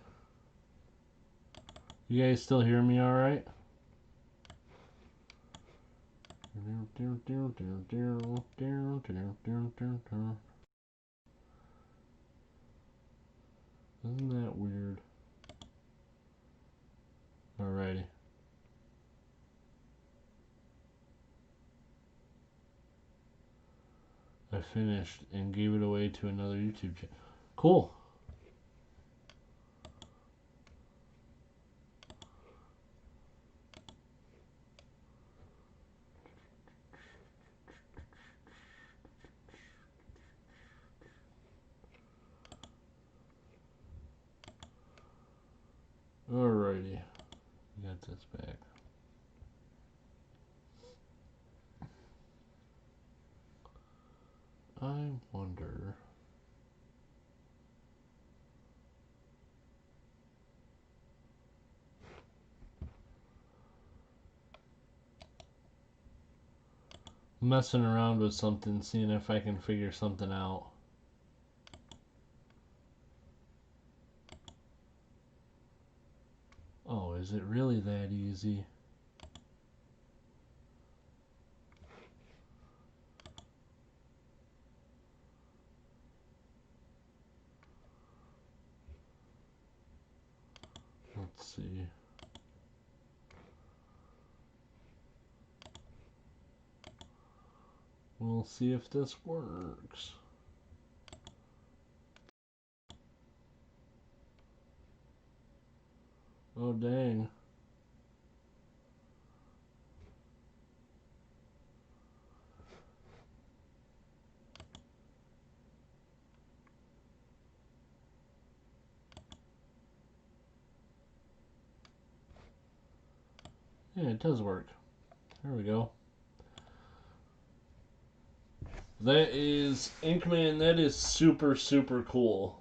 You guys still hear me all right? Isn't that weird? Alrighty. I finished and gave it away to another YouTube channel. Cool. Alrighty. Got this back. I wonder. Messing around with something, seeing if I can figure something out. Oh, is it really that easy? Let's see. We'll see if this works. Oh, dang. Yeah, it does work. There we go. That is Inkman. That is super, super cool.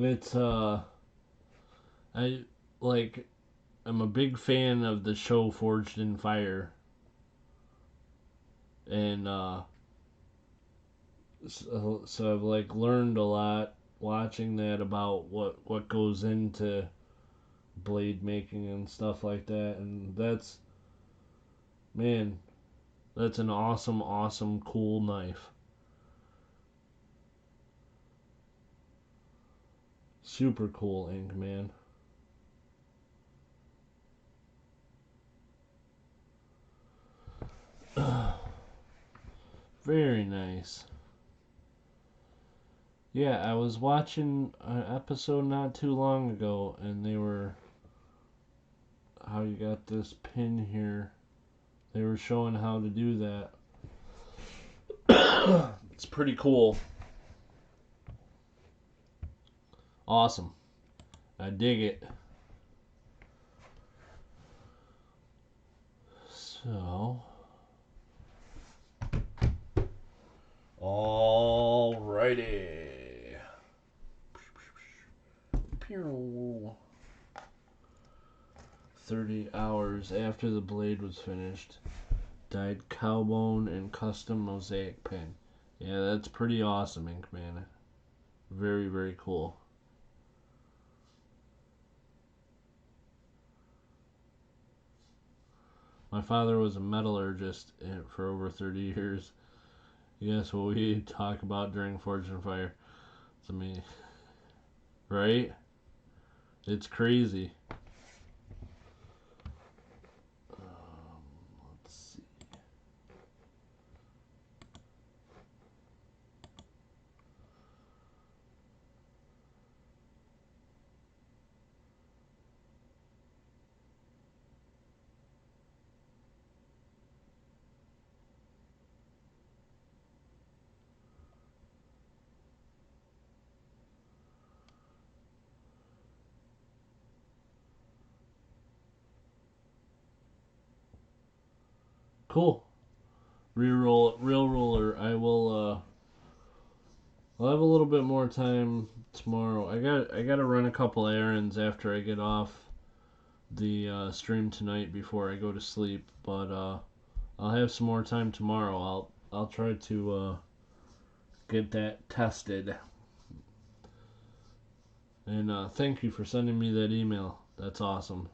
It's I like I'm a big fan of the show Forged in Fire, and so I've like learned a lot watching that about what goes into blade making and stuff like that, and man, that's an awesome cool knife. Super cool ink, man. Very nice. Yeah, I was watching an episode not too long ago, and they were how you got this pin here. They were showing how to do that. It's pretty cool. Awesome. I dig it. So, alrighty. 30 hours after the blade was finished. Dyed cowbone and custom mosaic pen. Yeah, that's pretty awesome, Ink Man. Very cool. My father was a metallurgist for over 30 years. Guess what we talk about during Forge and Fire? It's me, right? It's crazy. Let's see. Cool. Real roller. I'll have a little bit more time tomorrow. I got to run a couple errands after I get off the stream tonight before I go to sleep, but I'll have some more time tomorrow. I'll try to get that tested. And thank you for sending me that email. That's awesome.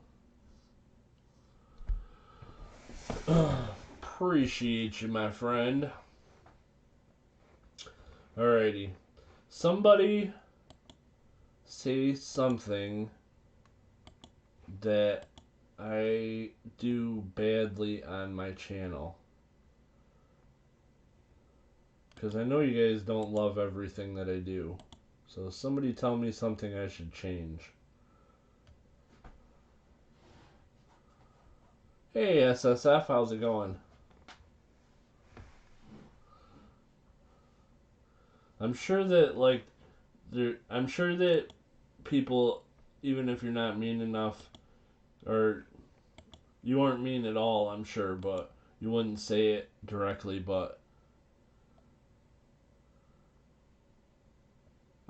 Appreciate you, my friend. Alrighty. Somebody say something that I do badly on my channel. Because I know you guys don't love everything that I do. So somebody tell me something I should change. Hey SSF, how's it going? I'm sure that I'm sure that people, even if you're not mean enough, or you aren't mean at all, I'm sure, but you wouldn't say it directly, but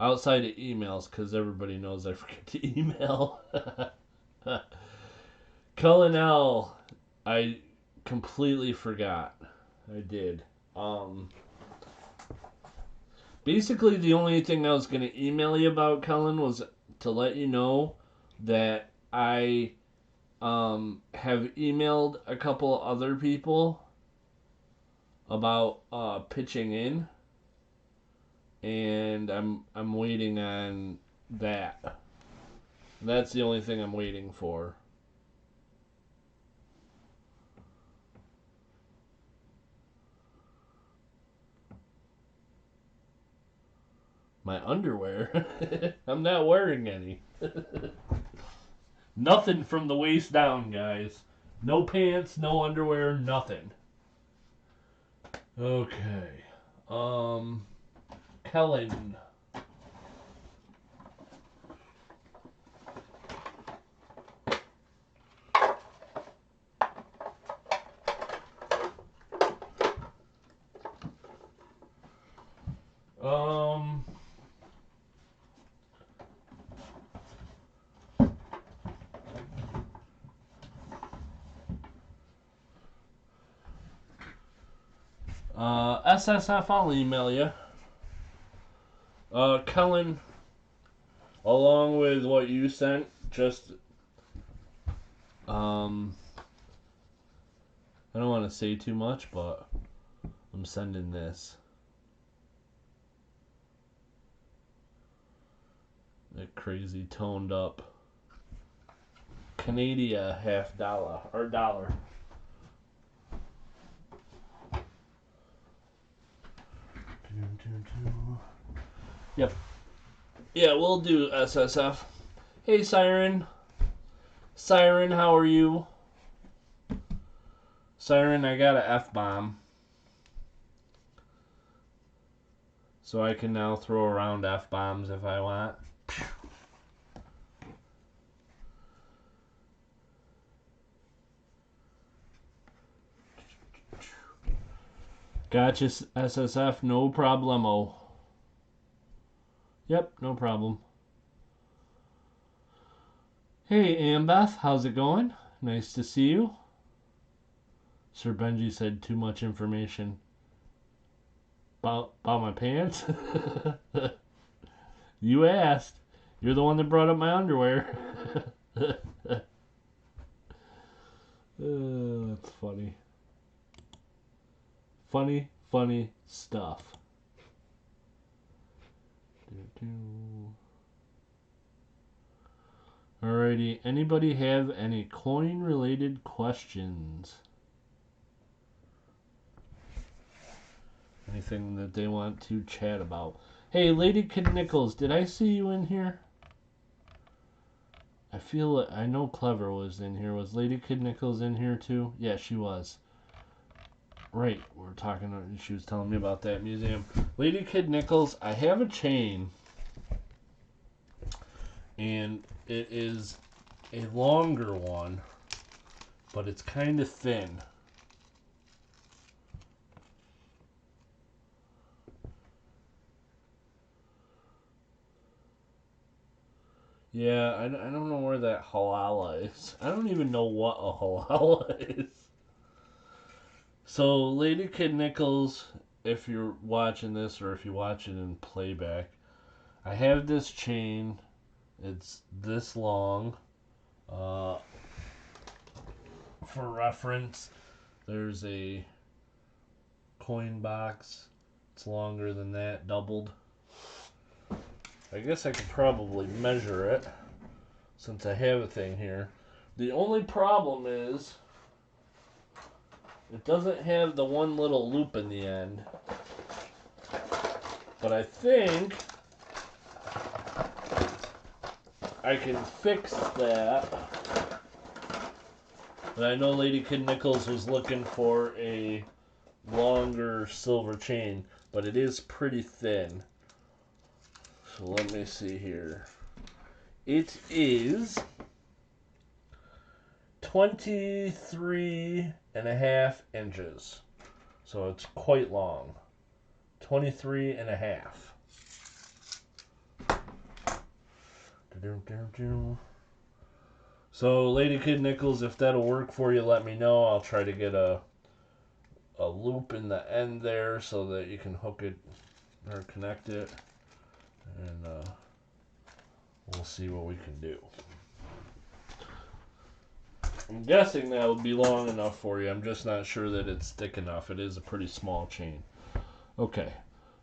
outside of emails, because everybody knows I forget to email. Cullen L, I completely forgot. I did. Basically, the only thing I was going to email you about, Cullen, was to let you know that I have emailed a couple other people about pitching in, and I'm waiting on that. That's the only thing I'm waiting for. My underwear? I'm not wearing any. Nothing from the waist down, guys. No pants, no underwear, nothing. Okay. Kellen. SSF, I'll email you. Kellen, along with what you sent, just, I don't want to say too much, but I'm sending this. A crazy toned up Canada $half or dollar. Yep. Yeah, we'll do SSF. Hey, Siren. Siren, how are you? Siren, I got a F-bomb. So I can now throw around F-bombs if I want. Gotcha, SSF, no problemo. Yep, no problem. Hey, Ambeth, how's it going? Nice to see you. Sir Benji said too much information. About my pants? You asked. You're the one that brought up my underwear. That's funny. Funny stuff. Alrighty, anybody have any coin related questions? Anything that they want to chat about? Hey, Lady Kid Nichols, did I see you in here? I know Clever was in here. Was Lady Kid Nichols in here too? Yeah, she was. Right, we're talking. She was telling me about that museum. Lady Kid Nichols, I have a chain, and it is a longer one, but it's kind of thin. Yeah, I don't know where that halala is. I don't even know what a halala is. So, Lady Kid Nichols, if you're watching this or if you watch it in playback, I have this chain. It's this long. For reference, there's a coin box. It's longer than that, doubled. I guess I could probably measure it since I have a thing here. The only problem is it doesn't have the one little loop in the end. But I think I can fix that. But I know Lady Kid Nichols was looking for a longer silver chain, but it is pretty thin. So let me see here. It is 23.5 inches. So it's quite long. 23.5. So, Lady Kid Nichols, if that'll work for you, let me know. I'll try to get a loop in the end there so that you can hook it or connect it. And we'll see what we can do. I'm guessing that would be long enough for you. I'm just not sure that it's thick enough. It is a pretty small chain. Okay.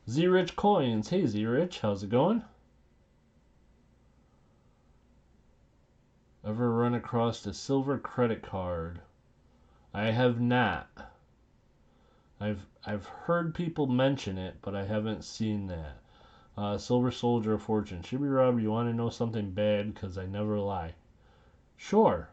Z-Rich Coins. Hey, Z-Rich. How's it going? Ever run across a silver credit card? I have not. I've heard people mention it, but I haven't seen that. Silver Soldier of Fortune. Shibby Rob, you want to know something bad? Because I never lie. Sure.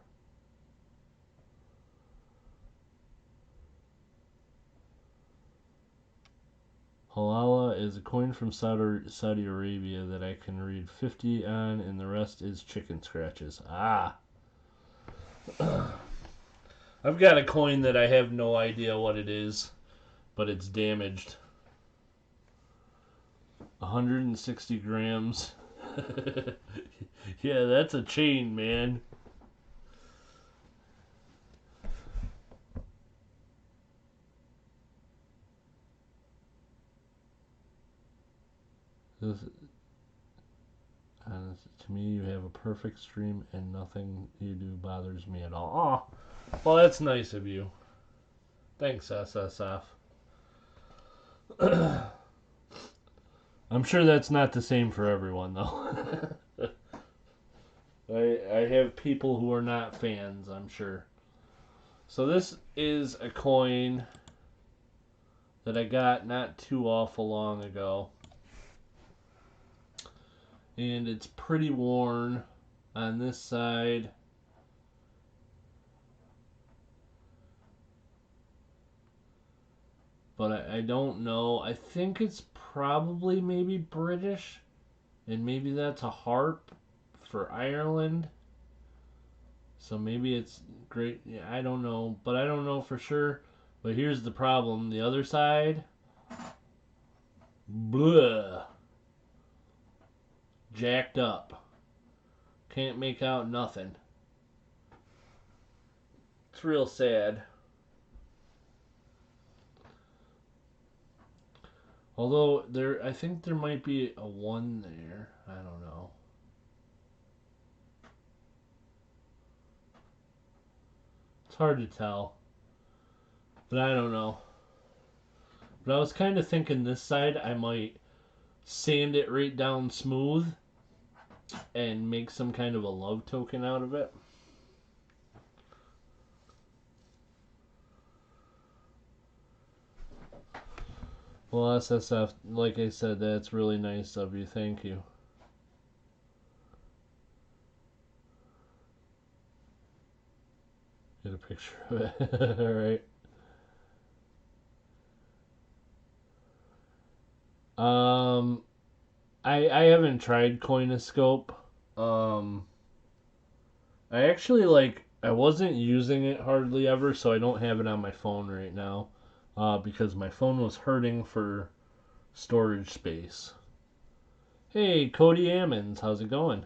Halala is a coin from Saudi Arabia that I can read 50 on, and the rest is chicken scratches. Ah. I've got a coin that I have no idea what it is, but it's damaged. 160 grams. Yeah, that's a chain, man. This, to me, you have a perfect stream and nothing you do bothers me at all. Oh, well, that's nice of you. Thanks, SSF. I'm sure that's not the same for everyone, though. I have people who are not fans, I'm sure. So this is a coin that I got not too awful long ago. And it's pretty worn on this side. But I don't know. I think it's probably maybe British. And maybe that's a harp for Ireland. So maybe it's great. Yeah, I don't know. But I don't know for sure. But here's the problem. The other side. Blah. Jacked up. Can't make out nothing. It's real sad. Although I think there might be a 1 there. I don't know. It's hard to tell. But I don't know. But I was kind of thinking this side I might sand it right down smooth and make some kind of a love token out of it. Well, SSF, like I said, that's really nice of you. Thank you. Get a picture of it. Alright. I haven't tried Coinoscope. I actually I wasn't using it hardly ever, so I don't have it on my phone right now. Because my phone was hurting for storage space. Hey, Cody Ammons, how's it going?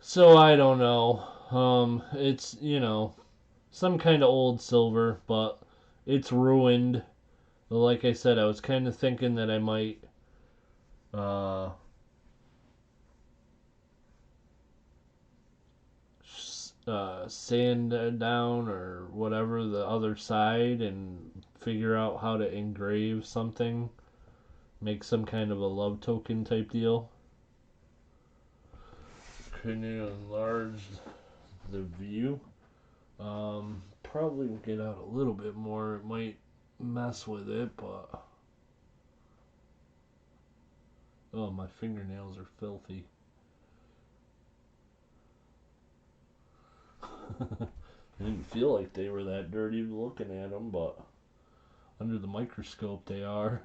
So I don't know. It's, some kind of old silver, but it's ruined. Like I said, I was kind of thinking that I might sand down or whatever the other side and figure out how to engrave something, make some kind of a love token type deal. Can you enlarge the view? Probably get out a little bit more. It might mess with it, but oh, my fingernails are filthy. I didn't feel like they were that dirty looking at them, but under the microscope they are.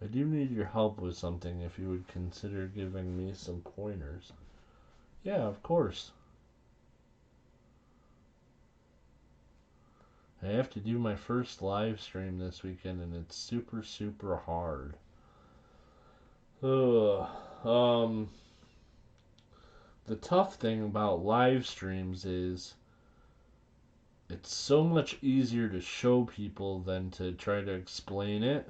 I do need your help with something if you would consider giving me some pointers. Yeah, of course. I have to do my first live stream this weekend and it's super, super hard. Ugh. The tough thing about live streams is it's so much easier to show people than to try to explain it.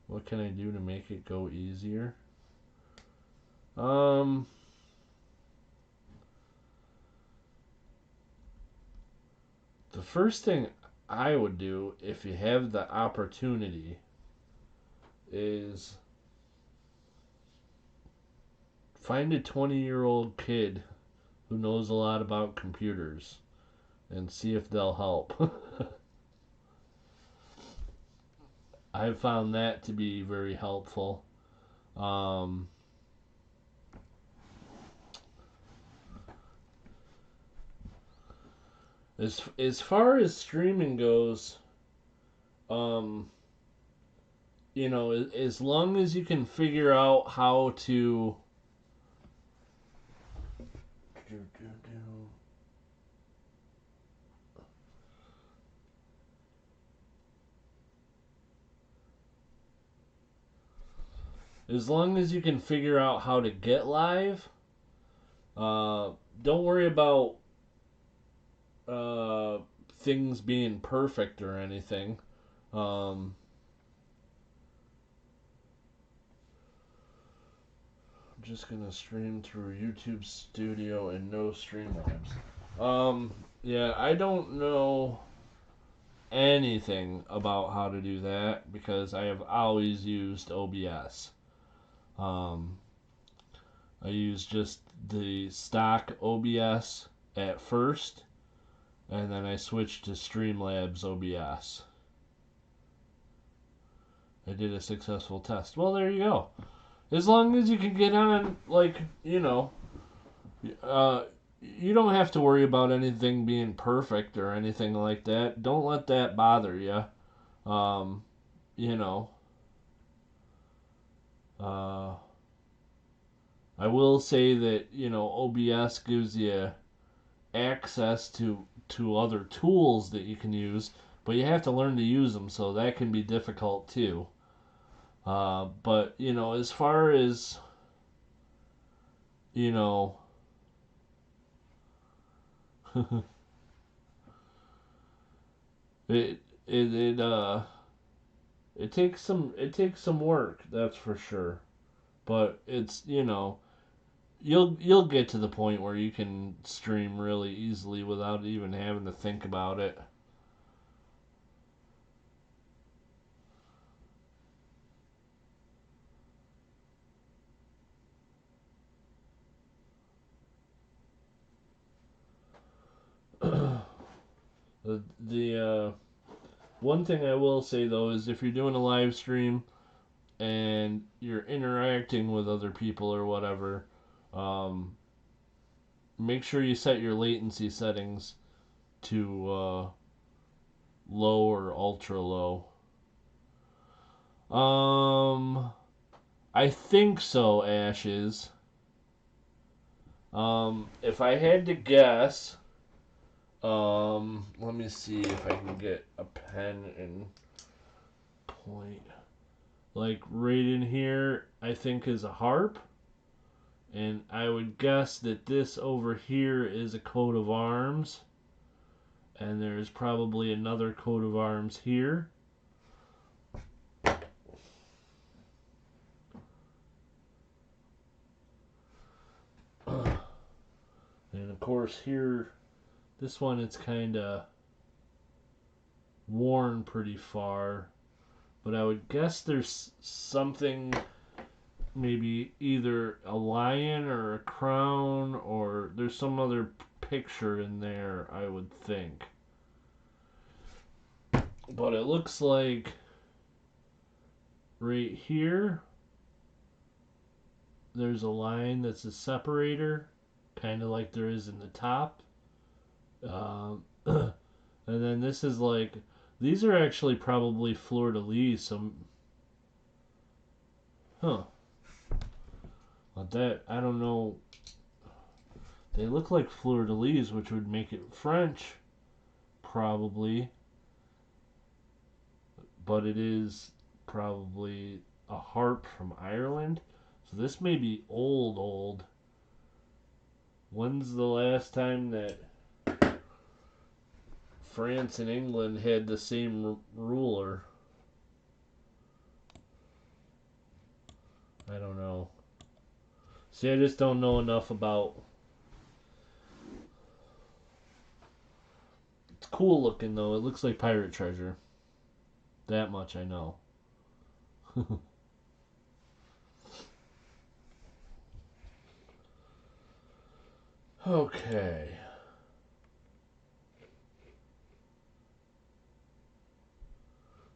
What can I do to make it go easier? The first thing I would do if you have the opportunity is find a 20-year-old kid who knows a lot about computers and see if they'll help. I've found that to be very helpful. As far as streaming goes, as long as you can figure out how to As long as you can figure out how to get live, don't worry about things being perfect or anything. I'm just gonna stream through YouTube Studio and no Streamlabs. Yeah, I don't know anything about how to do that because I have always used OBS. I used just the stock OBS at first, and then I switched to Streamlabs OBS. I did a successful test. Well, there you go. As long as you can get on, like, you know, you don't have to worry about anything being perfect or anything like that. Don't let that bother you. You know, I will say that, you know, OBS gives you access to other tools that you can use, but you have to learn to use them, so that can be difficult too. But, you know, as far as, you know, it it it takes some work, that's for sure. But it's, you know, you'll get to the point where you can stream really easily without even having to think about it. The one thing I will say though is if you're doing a live stream and you're interacting with other people or whatever, make sure you set your latency settings to low or ultra low. I think so, Ashes. If I had to guess, let me see if I can get a pen and point. Like right in here, I think is a harp. And I would guess that this over here is a coat of arms. And there's probably another coat of arms here. And of course here, this one it's kind of worn pretty far. But I would guess there's something, maybe either a lion or a crown, or there's some other picture in there, I would think. But it looks like right here there's a line that's a separator, kind of like there is in the top. And then this is like, these are actually probably fleur-de-lis, so, but that, I don't know, they look like fleur-de-lis, which would make it French, probably, but it is probably a harp from Ireland, so this may be old. When's the last time that France and England had the same ruler? I don't know. See, I just don't know enough about. It's cool looking though. It looks like pirate treasure. That much I know. Okay.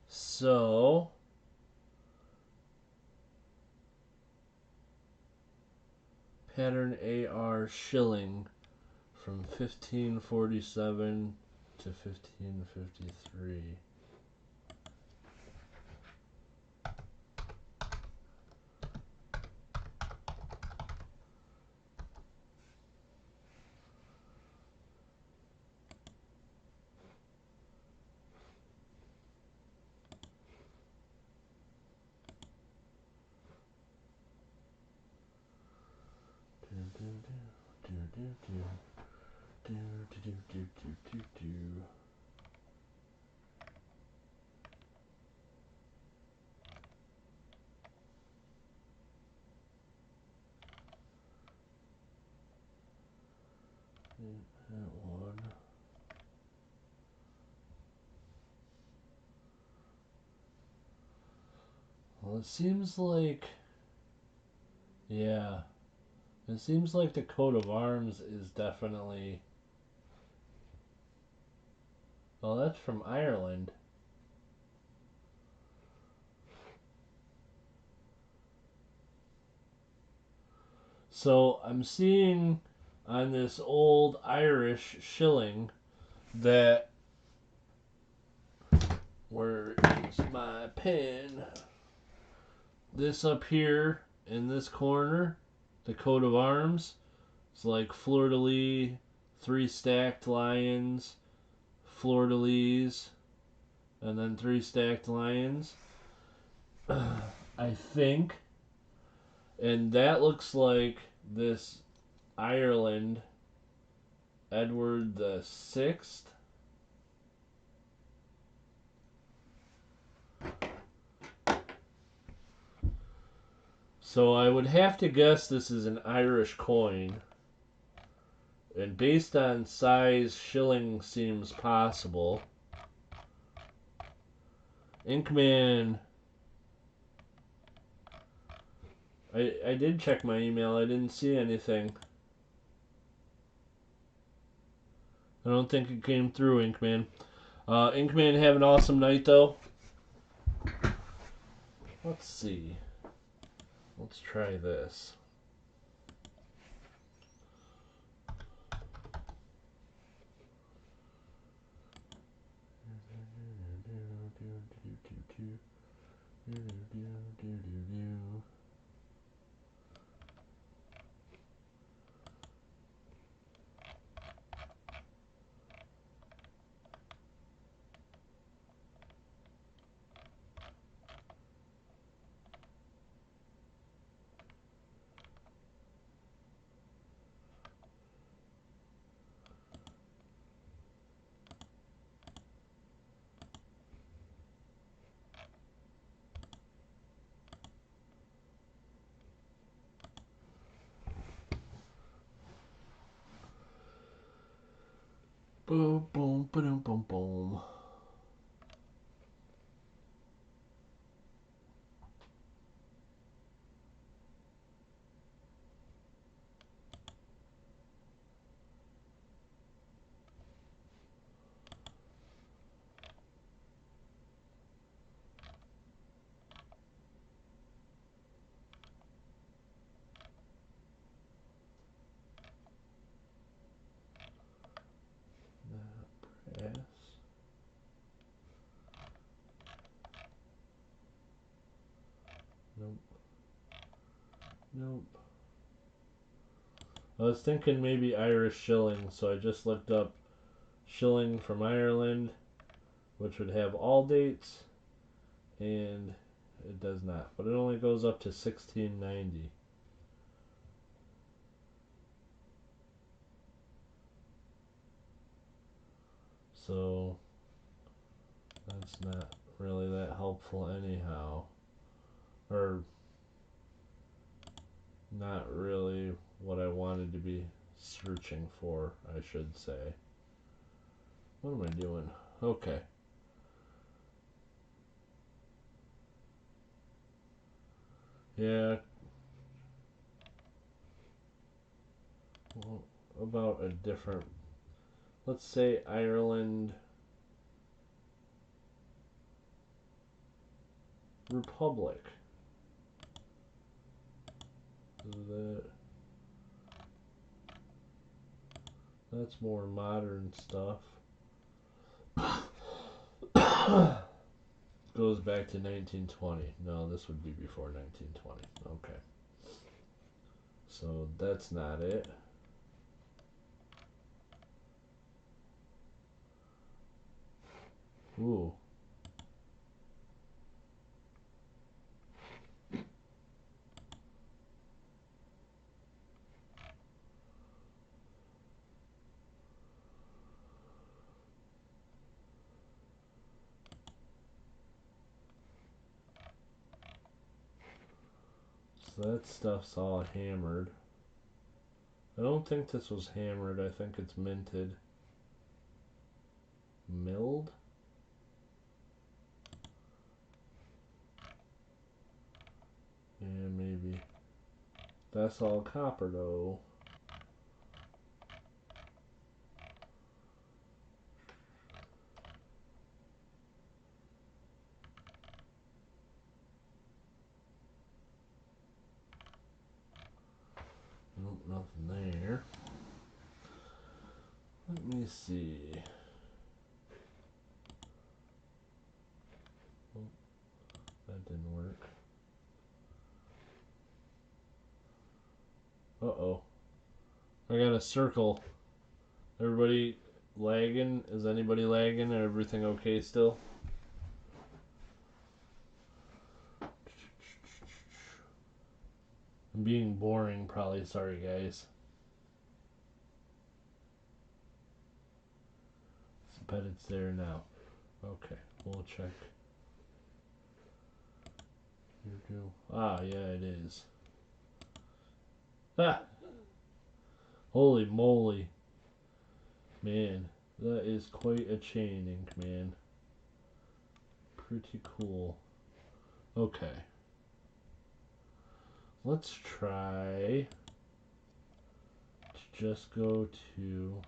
So, pattern AR shilling from 1547 to 1553. That one. Well, it seems like, yeah, it seems like the coat of arms is definitely, well, that's from Ireland. So I'm seeing on this old Irish shilling that, where is my pen? This up here in this corner, the coat of arms, it's like fleur de lis, 3 stacked lions, fleur de lis, and then 3 stacked lions. I think. And that looks like this Ireland Edward the Sixth. So I would have to guess this is an Irish coin. And based on size, shilling seems possible. Inkman. I did check my email. I didn't see anything. I don't think it came through, Inkman. Inkman, have an awesome night, though. Let's see. Let's try this. Boom, boom, boom, boom, boom. Brass. Nope. Nope. I was thinking maybe Irish shilling, so I just looked up shilling from Ireland, which would have all dates, and it does not. But it only goes up to 1690. So that's not really that helpful anyhow. Or not really what I wanted to be searching for, I should say. What am I doing? Okay. Yeah. Well, about a different, let's say Ireland Republic. That's more modern stuff. Goes back to 1920. No, this would be before 1920. Okay. So that's not it. Ooh. So that stuff's all hammered. I don't think this was hammered. I think it's minted. Milled? Yeah, maybe. That's all copper though. Nope, nothing there. Let me see. Oh, that didn't work. Uh-oh. I got a circle. Everybody lagging? Is anybody lagging? Everything okay still? I'm being boring probably. Sorry, guys. I bet it's there now. Okay, we'll check. Ah, yeah, it is. Ah! Holy moly. Man, that is quite a chain, Ink Man. Pretty cool. Okay. Let's try to just go to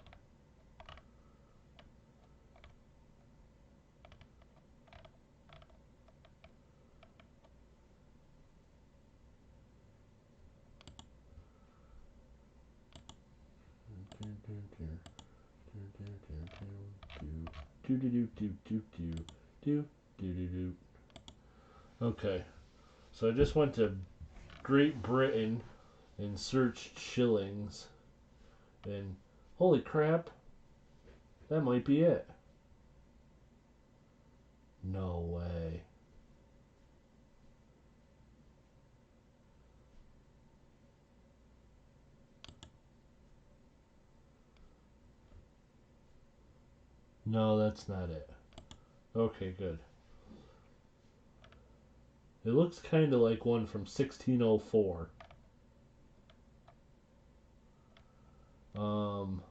Okay, so I just went to Great Britain and searched shillings, and holy crap, that might be it. No way. No, that's not it. Okay, good. It looks kind of like one from 1604. Um.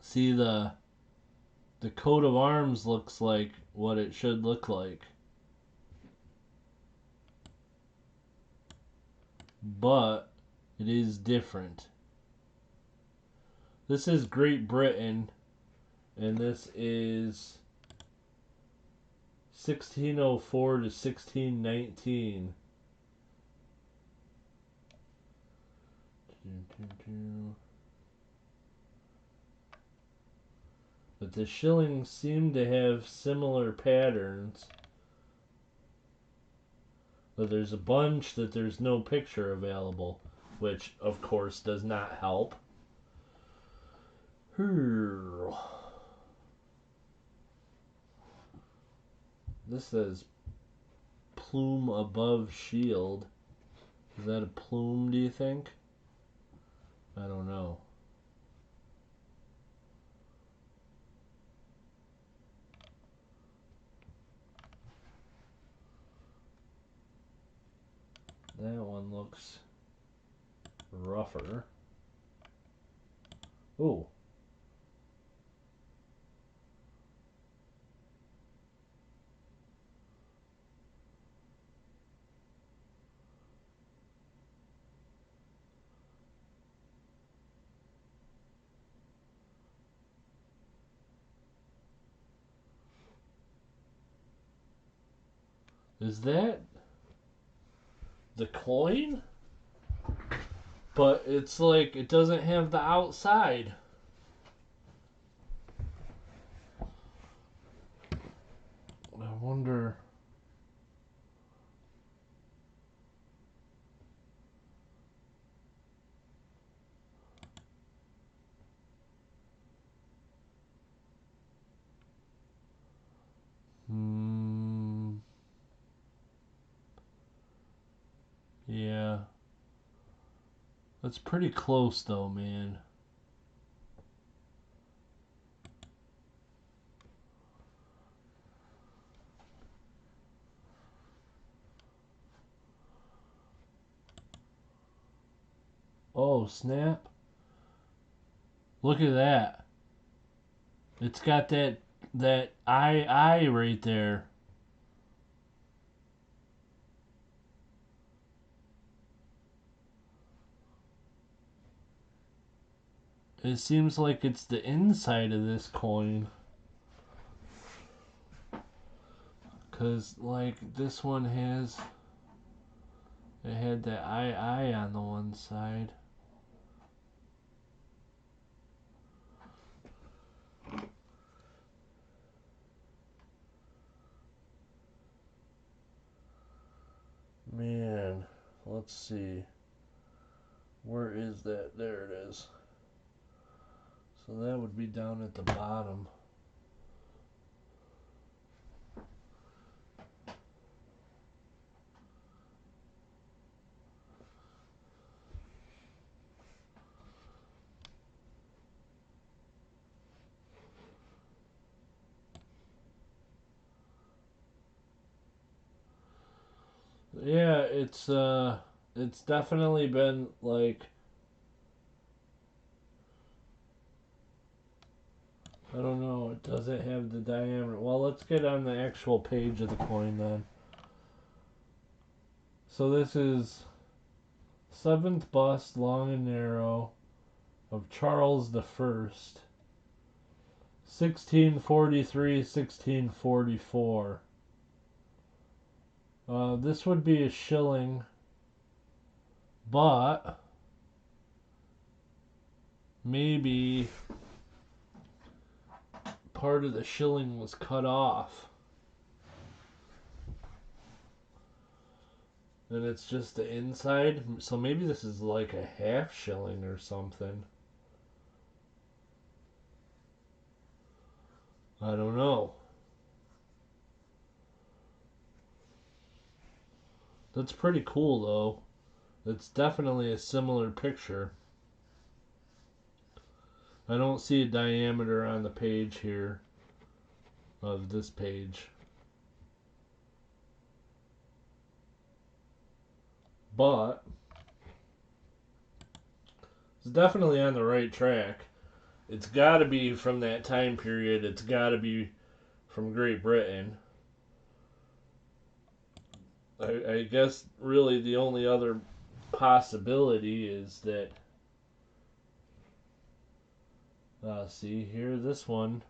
See, the coat of arms looks like what it should look like, but it is different. This is Great Britain, and this is 1604 to 1619. But the shillings seem to have similar patterns. But there's a bunch that there's no picture available, which of course does not help. This says plume above shield. Is that a plume, do you think? I don't know. That one looks rougher. Ooh. Is that the coin? But it's like it doesn't have the outside. I wonder. Hmm. That's pretty close though, man. Oh, snap. Look at that. It's got that I right there. It seems like it's the inside of this coin. Cause like this one has, it had that I on the one side. Man, let's see. Where is that? There it is. So that would be down at the bottom. Yeah, it's definitely been like, I don't know, it doesn't have the diameter. Well, let's get on the actual page of the coin then. So this is 7th bust, long and narrow, of Charles the First, 1643, 1644. This would be a shilling, but maybe part of the shilling was cut off. And it's just the inside. So maybe this is like a half shilling or something. I don't know. That's pretty cool though. It's definitely a similar picture. I don't see a diameter on the page here of this page. But it's definitely on the right track. It's got to be from that time period. It's got to be from Great Britain. I guess really the only other possibility is that, see here, this one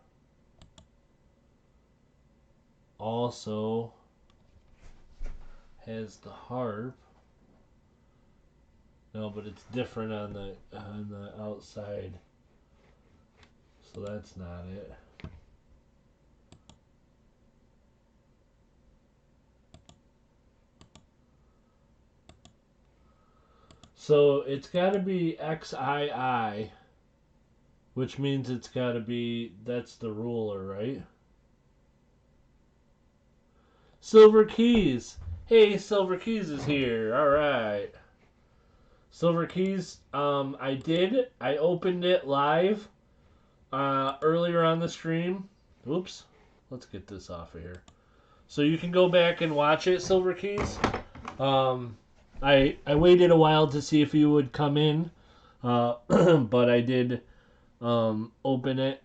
also has the harp. No, but it's different on the outside. So that's not it. So it's got to be XII, which means it's got to be, that's the ruler, right? Silver Keys. Hey, Silver Keys is here. All right. Silver Keys, I opened it live earlier on the stream. Oops. Let's get this off of here. So you can go back and watch it, Silver Keys. I waited a while to see if you would come in, but I did open it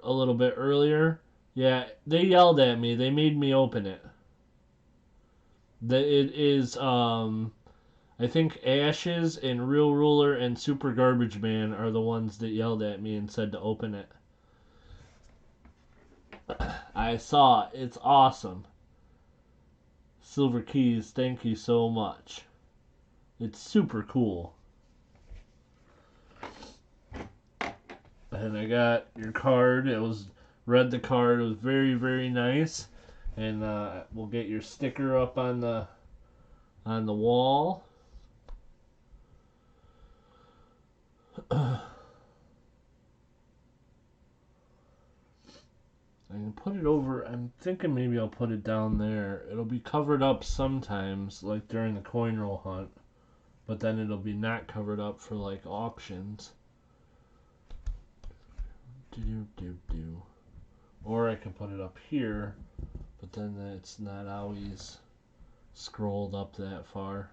a little bit earlier. Yeah, they yelled at me. They made me open it. It is I think Ashes and Real Ruler and Super Garbage Man are the ones that yelled at me and said to open it. I saw it. It's awesome. Silver Keys, thank you so much. It's super cool. And I got your card. Read the card. It was very, very nice. And we'll get your sticker up on the wall. I can put it over. I'm thinking maybe I'll put it down there. It'll be covered up sometimes, like during the coin roll hunt. but then it'll be not covered up for like auctions. Or I can put it up here, but then it's not always scrolled up that far.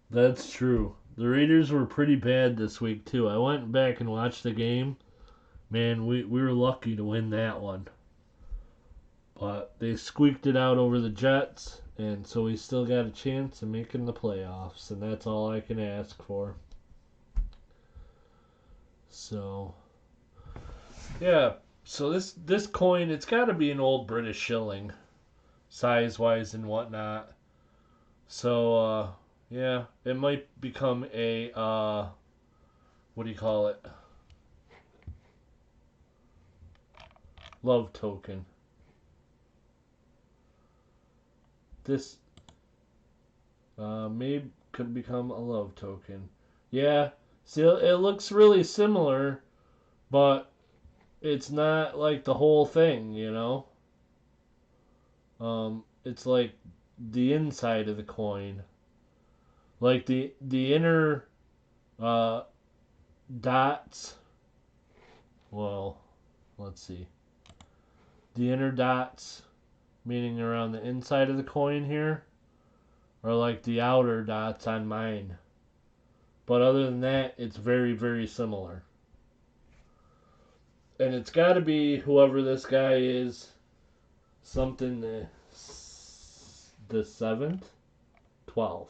That's true. The Raiders were pretty bad this week too. I went back and watched the game. Man, we were lucky to win that one. But they squeaked it out over the Jets, and so we still got a chance of making the playoffs, and that's all I can ask for. So, yeah. So this coin, it's got to be an old British shilling, size-wise and whatnot. So, yeah, it might become a, what do you call it? Love token. This maybe could become a love token. Yeah, see, it looks really similar, but it's not like the whole thing, you know? It's like the inside of the coin. Like the inner dots. Well, let's see. The inner dots, meaning around the inside of the coin here, are like the outer dots on mine. But other than that, it's very, very similar. And it's got to be whoever this guy is, something the 7th? 12th.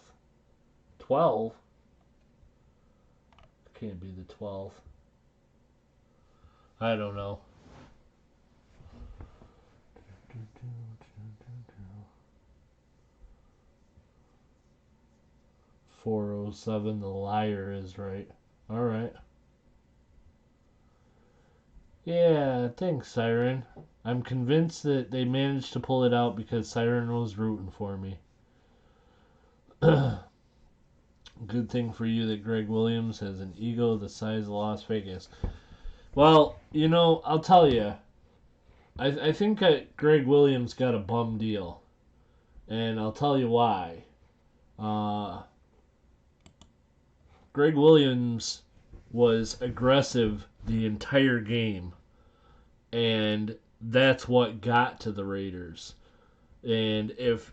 12? Can't be the 12th. I don't know. 407, the liar is right. Alright. Yeah, thanks, Siren. I'm convinced that they managed to pull it out because Siren was rooting for me. Good thing for you that Greg Williams has an ego the size of Las Vegas. Well, you know, I'll tell you. I think that Greg Williams got a bum deal. And I'll tell you why. Greg Williams was aggressive the entire game. And that's what got to the Raiders. And if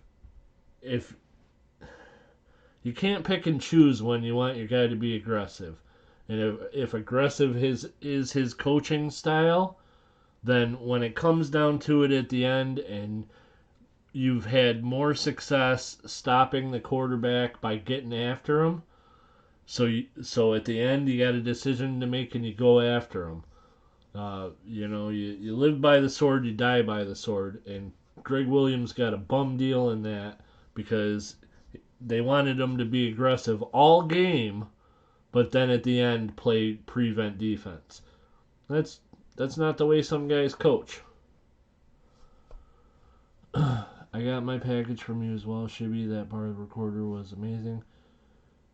you can't pick and choose when you want your guy to be aggressive. And if aggressive is his coaching style, then when it comes down to it at the end and you've had more success stopping the quarterback by getting after him, so at the end you got a decision to make and you go after him. You live by the sword, you die by the sword, and Greg Williams got a bum deal in that because they wanted him to be aggressive all game, but then at the end play prevent defense. That's not the way some guys coach. I got my package from you as well, Shibby. That part of the recorder was amazing.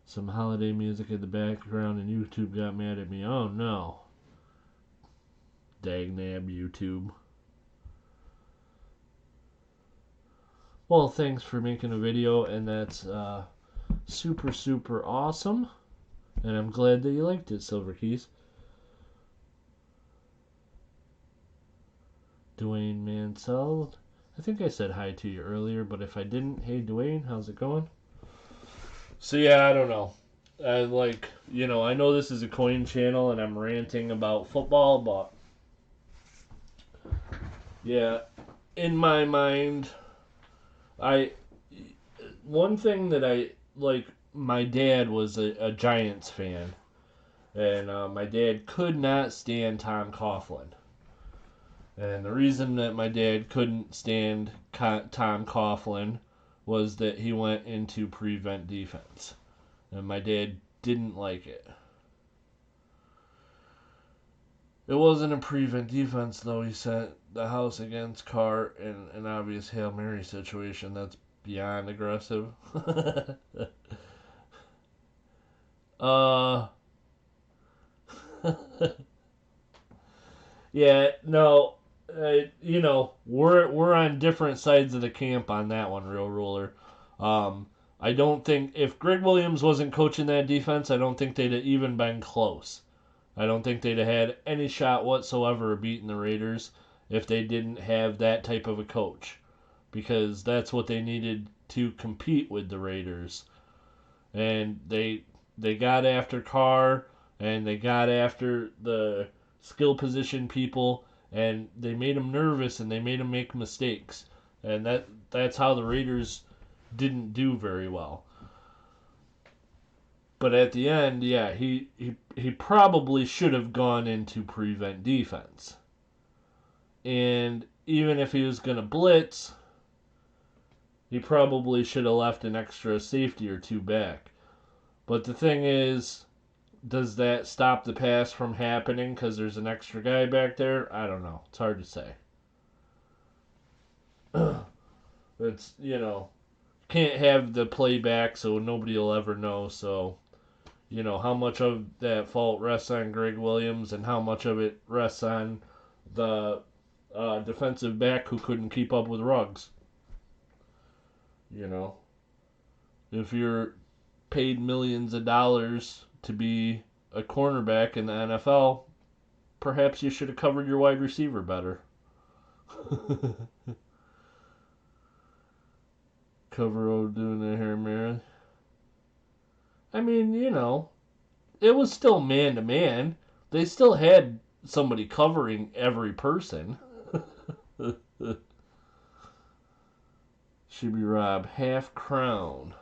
Some holiday music in the background, and YouTube got mad at me. Oh no. Dagnab YouTube. Well, thanks for making a video, and that's super, super awesome. And I'm glad that you liked it, Silver Keys. Dwayne Mansell. I think I said hi to you earlier, but if I didn't, hey Dwayne, how's it going? So yeah, I don't know. I know this is a coin channel and I'm ranting about football, but yeah, in my mind, one thing that I like, my dad was a Giants fan, and my dad could not stand Tom Coughlin. And the reason that my dad couldn't stand Tom Coughlin was that he went into prevent defense. And my dad didn't like it. It wasn't a prevent defense, though. He sent the house against Carr in an obvious Hail Mary situation. That's beyond aggressive. Yeah, no. we're on different sides of the camp on that one, Real Ruler. I don't think if Greg Williams wasn't coaching that defense, I don't think they'd have even been close. I don't think they'd have had any shot whatsoever of beating the Raiders if they didn't have that type of a coach, because that's what they needed to compete with the Raiders. And they got after Carr, and they got after the skill position people, and they made him nervous, and they made him make mistakes, and that's how the Raiders didn't do very well. But at the end, yeah, he probably should have gone into prevent defense. And even if he was going to blitz, he probably should have left an extra safety or two back. But the thing is, does that stop the pass from happening because there's an extra guy back there? I don't know. It's hard to say. It's, can't have the playback, so nobody will ever know. So, how much of that fault rests on Greg Williams and how much of it rests on the defensive back who couldn't keep up with Ruggs. If you're paid millions of dollars to be a cornerback in the NFL, perhaps you should have covered your wide receiver better. Cover doing the hair mirror. I mean, it was still man to man. They still had somebody covering every person. Shibby Rob, half crown.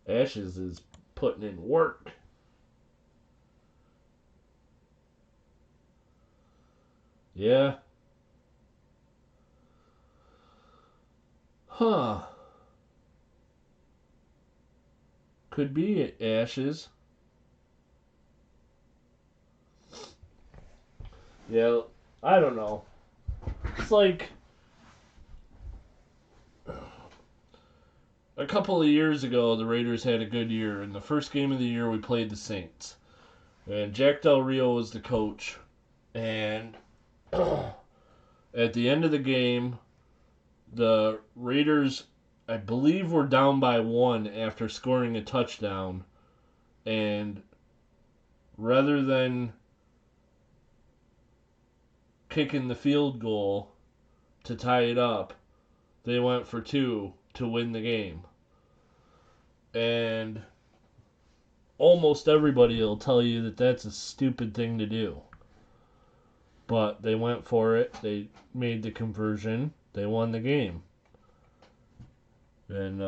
Ashes is putting in work. Yeah. Huh. Could be Ashes. Yeah, I don't know. It's like a couple of years ago, the Raiders had a good year. In the first game of the year, we played the Saints. And Jack Del Rio was the coach. And at the end of the game, the Raiders, I believe, were down by 1 after scoring a touchdown. And rather than kicking the field goal to tie it up, they went for 2 to win the game. And almost everybody will tell you that that's a stupid thing to do. But they went for it. They made the conversion. They won the game. And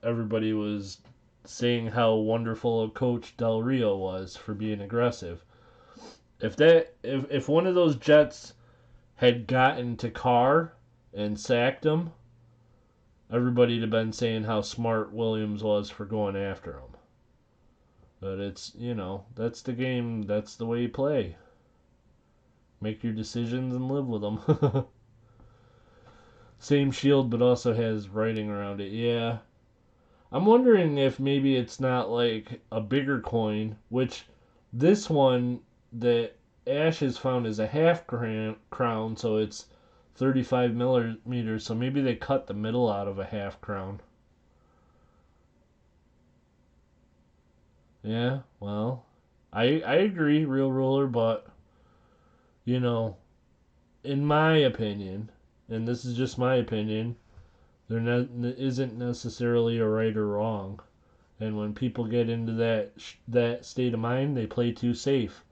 everybody was saying how wonderful a coach Del Rio was for being aggressive. If one of those Jets had gotten to Carr and sacked him, everybody'd have been saying how smart Williams was for going after him. But it's, that's the game. That's the way you play. Make your decisions and live with them. Same shield, but also has writing around it. Yeah. I'm wondering if maybe it's not like a bigger coin, which this one that Ash has found is a half crown, so it's 35 millimeters, so maybe they cut the middle out of a half crown. Yeah, well, I agree, Real Ruler, but, in my opinion, and this is just my opinion, there isn't necessarily a right or wrong. And when people get into that state of mind, they play too safe.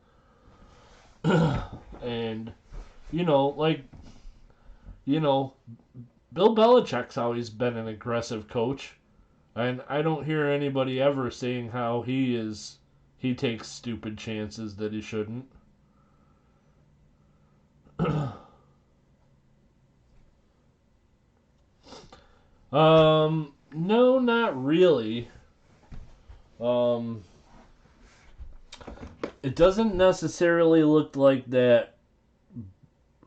And, Bill Belichick's always been an aggressive coach. And I don't hear anybody ever saying how he takes stupid chances that he shouldn't. No, not really. It doesn't necessarily look like that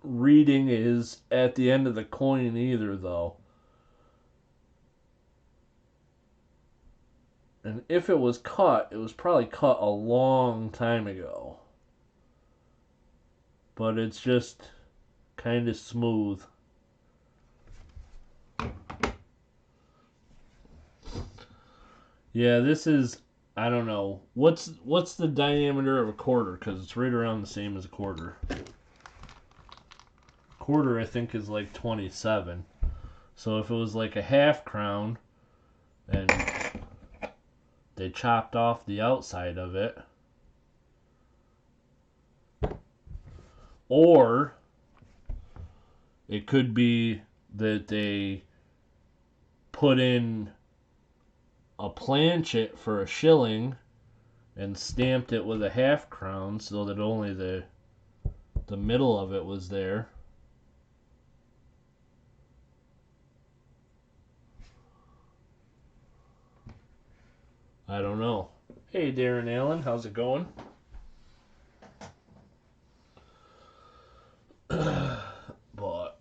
reading is at the end of the coin either, though. And if it was cut, it was probably cut a long time ago. But it's just kind of smooth. Yeah, this is, I don't know. What's the diameter of a quarter? Because it's right around the same as a quarter. Quarter, I think, is like 27. So if it was like a half crown and they chopped off the outside of it, or it could be that they put in a planchet for a shilling and stamped it with a half crown so that only the middle of it was there. I don't know. Hey, Darren Allen, how's it going? But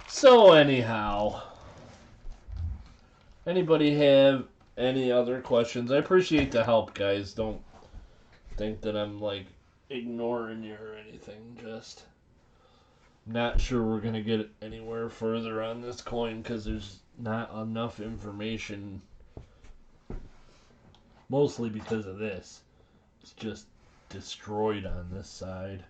so anyhow, anybody have any other questions? I appreciate the help, guys. Don't think that I'm like ignoring you or anything. Just not sure we're gonna get anywhere further on this coin because there's not enough information. Mostly because of this. It's just destroyed on this side.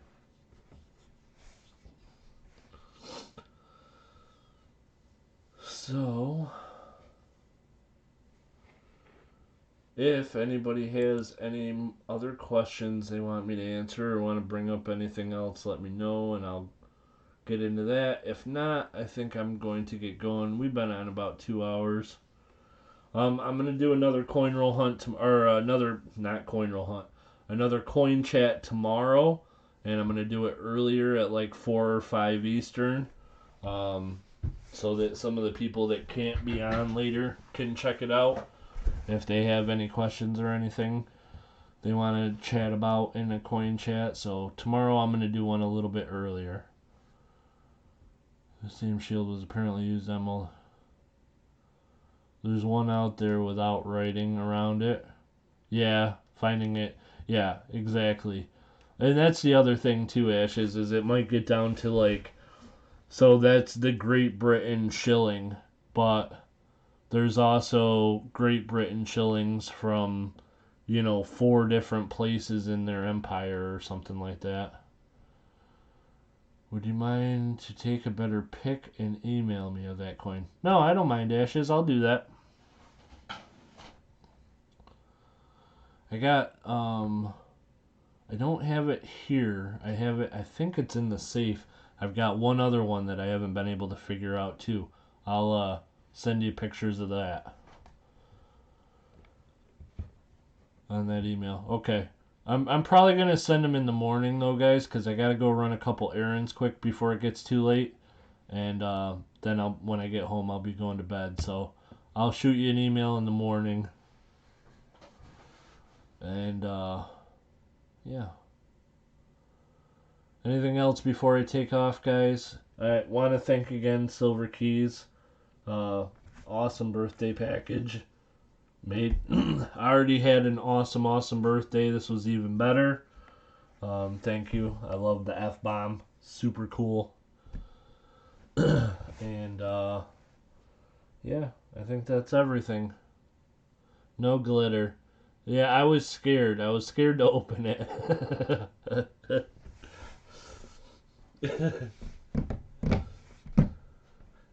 So, if anybody has any other questions they want me to answer or want to bring up anything else, let me know and I'll get into that. If not, I think I'm going to get going. We've been on about 2 hours. I'm gonna do another coin roll hunt another coin chat tomorrow, and I'm gonna do it earlier at like 4 or 5 Eastern, so that some of the people that can't be on later can check it out if they have any questions or anything they want to chat about in a coin chat. So tomorrow I'm gonna do one a little bit earlier. The same shield was apparently used on all. There's one out there without writing around it. Yeah, finding it. Yeah, exactly. And that's the other thing too, Ashes, is it might get down to like, so that's the Great Britain shilling, but there's also Great Britain shillings from, 4 different places in their empire or something like that. Would you mind to take a better pic and email me of that coin? No, I don't mind, Ashes. I'll do that. I got, I don't have it here. I have it, I think it's in the safe. I've got one other one that I haven't been able to figure out too. I'll, send you pictures of that on that email. Okay. I'm probably going to send them in the morning, though, guys, because I got to go run a couple errands quick before it gets too late. And then when I get home, I'll be going to bed. So I'll shoot you an email in the morning. And, yeah. Anything else before I take off, guys? I want to thank again Silver Keys. Awesome birthday package. I already had an awesome birthday. This was even better. Thank you. I love the F-bomb. Super cool. And yeah, I think that's everything. No glitter. Yeah, I was scared. I was scared to open it.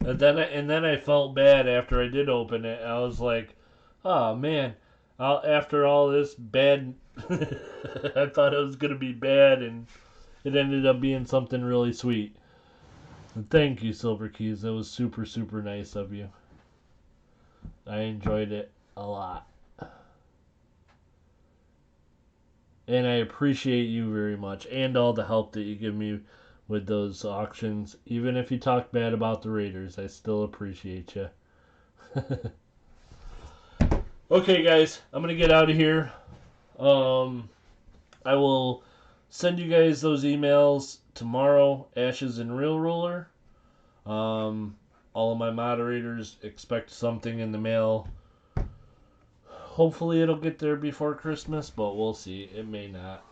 And then I felt bad after I did open it. I was like, oh man, after all this bad, I thought it was gonna be bad, and it ended up being something really sweet. And thank you, Silver Keys. That was super nice of you. I enjoyed it a lot. And I appreciate you very much, and all the help that you give me with those auctions. Even if you talk bad about the Raiders, I still appreciate you. Okay, guys, I'm going to get out of here. I will send you guys those emails tomorrow, Ashes and Real Ruler. All of my moderators expect something in the mail. Hopefully it'll get there before Christmas, but we'll see. It may not.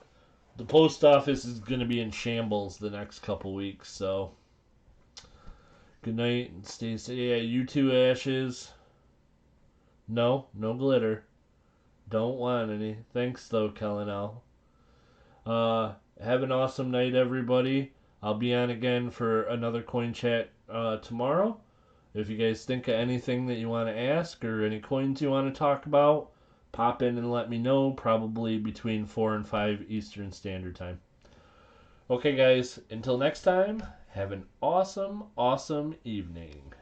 The post office is going to be in shambles the next couple weeks, so good night and stay safe. Yeah, you too, Ashes. No glitter. Don't want any. Thanks though, Kellen L. Have an awesome night, everybody. I'll be on again for another coin chat tomorrow. If you guys think of anything that you want to ask or any coins you want to talk about, pop in and let me know, probably between 4 and 5 Eastern Standard Time. Okay, guys, until next time, have an awesome, awesome evening.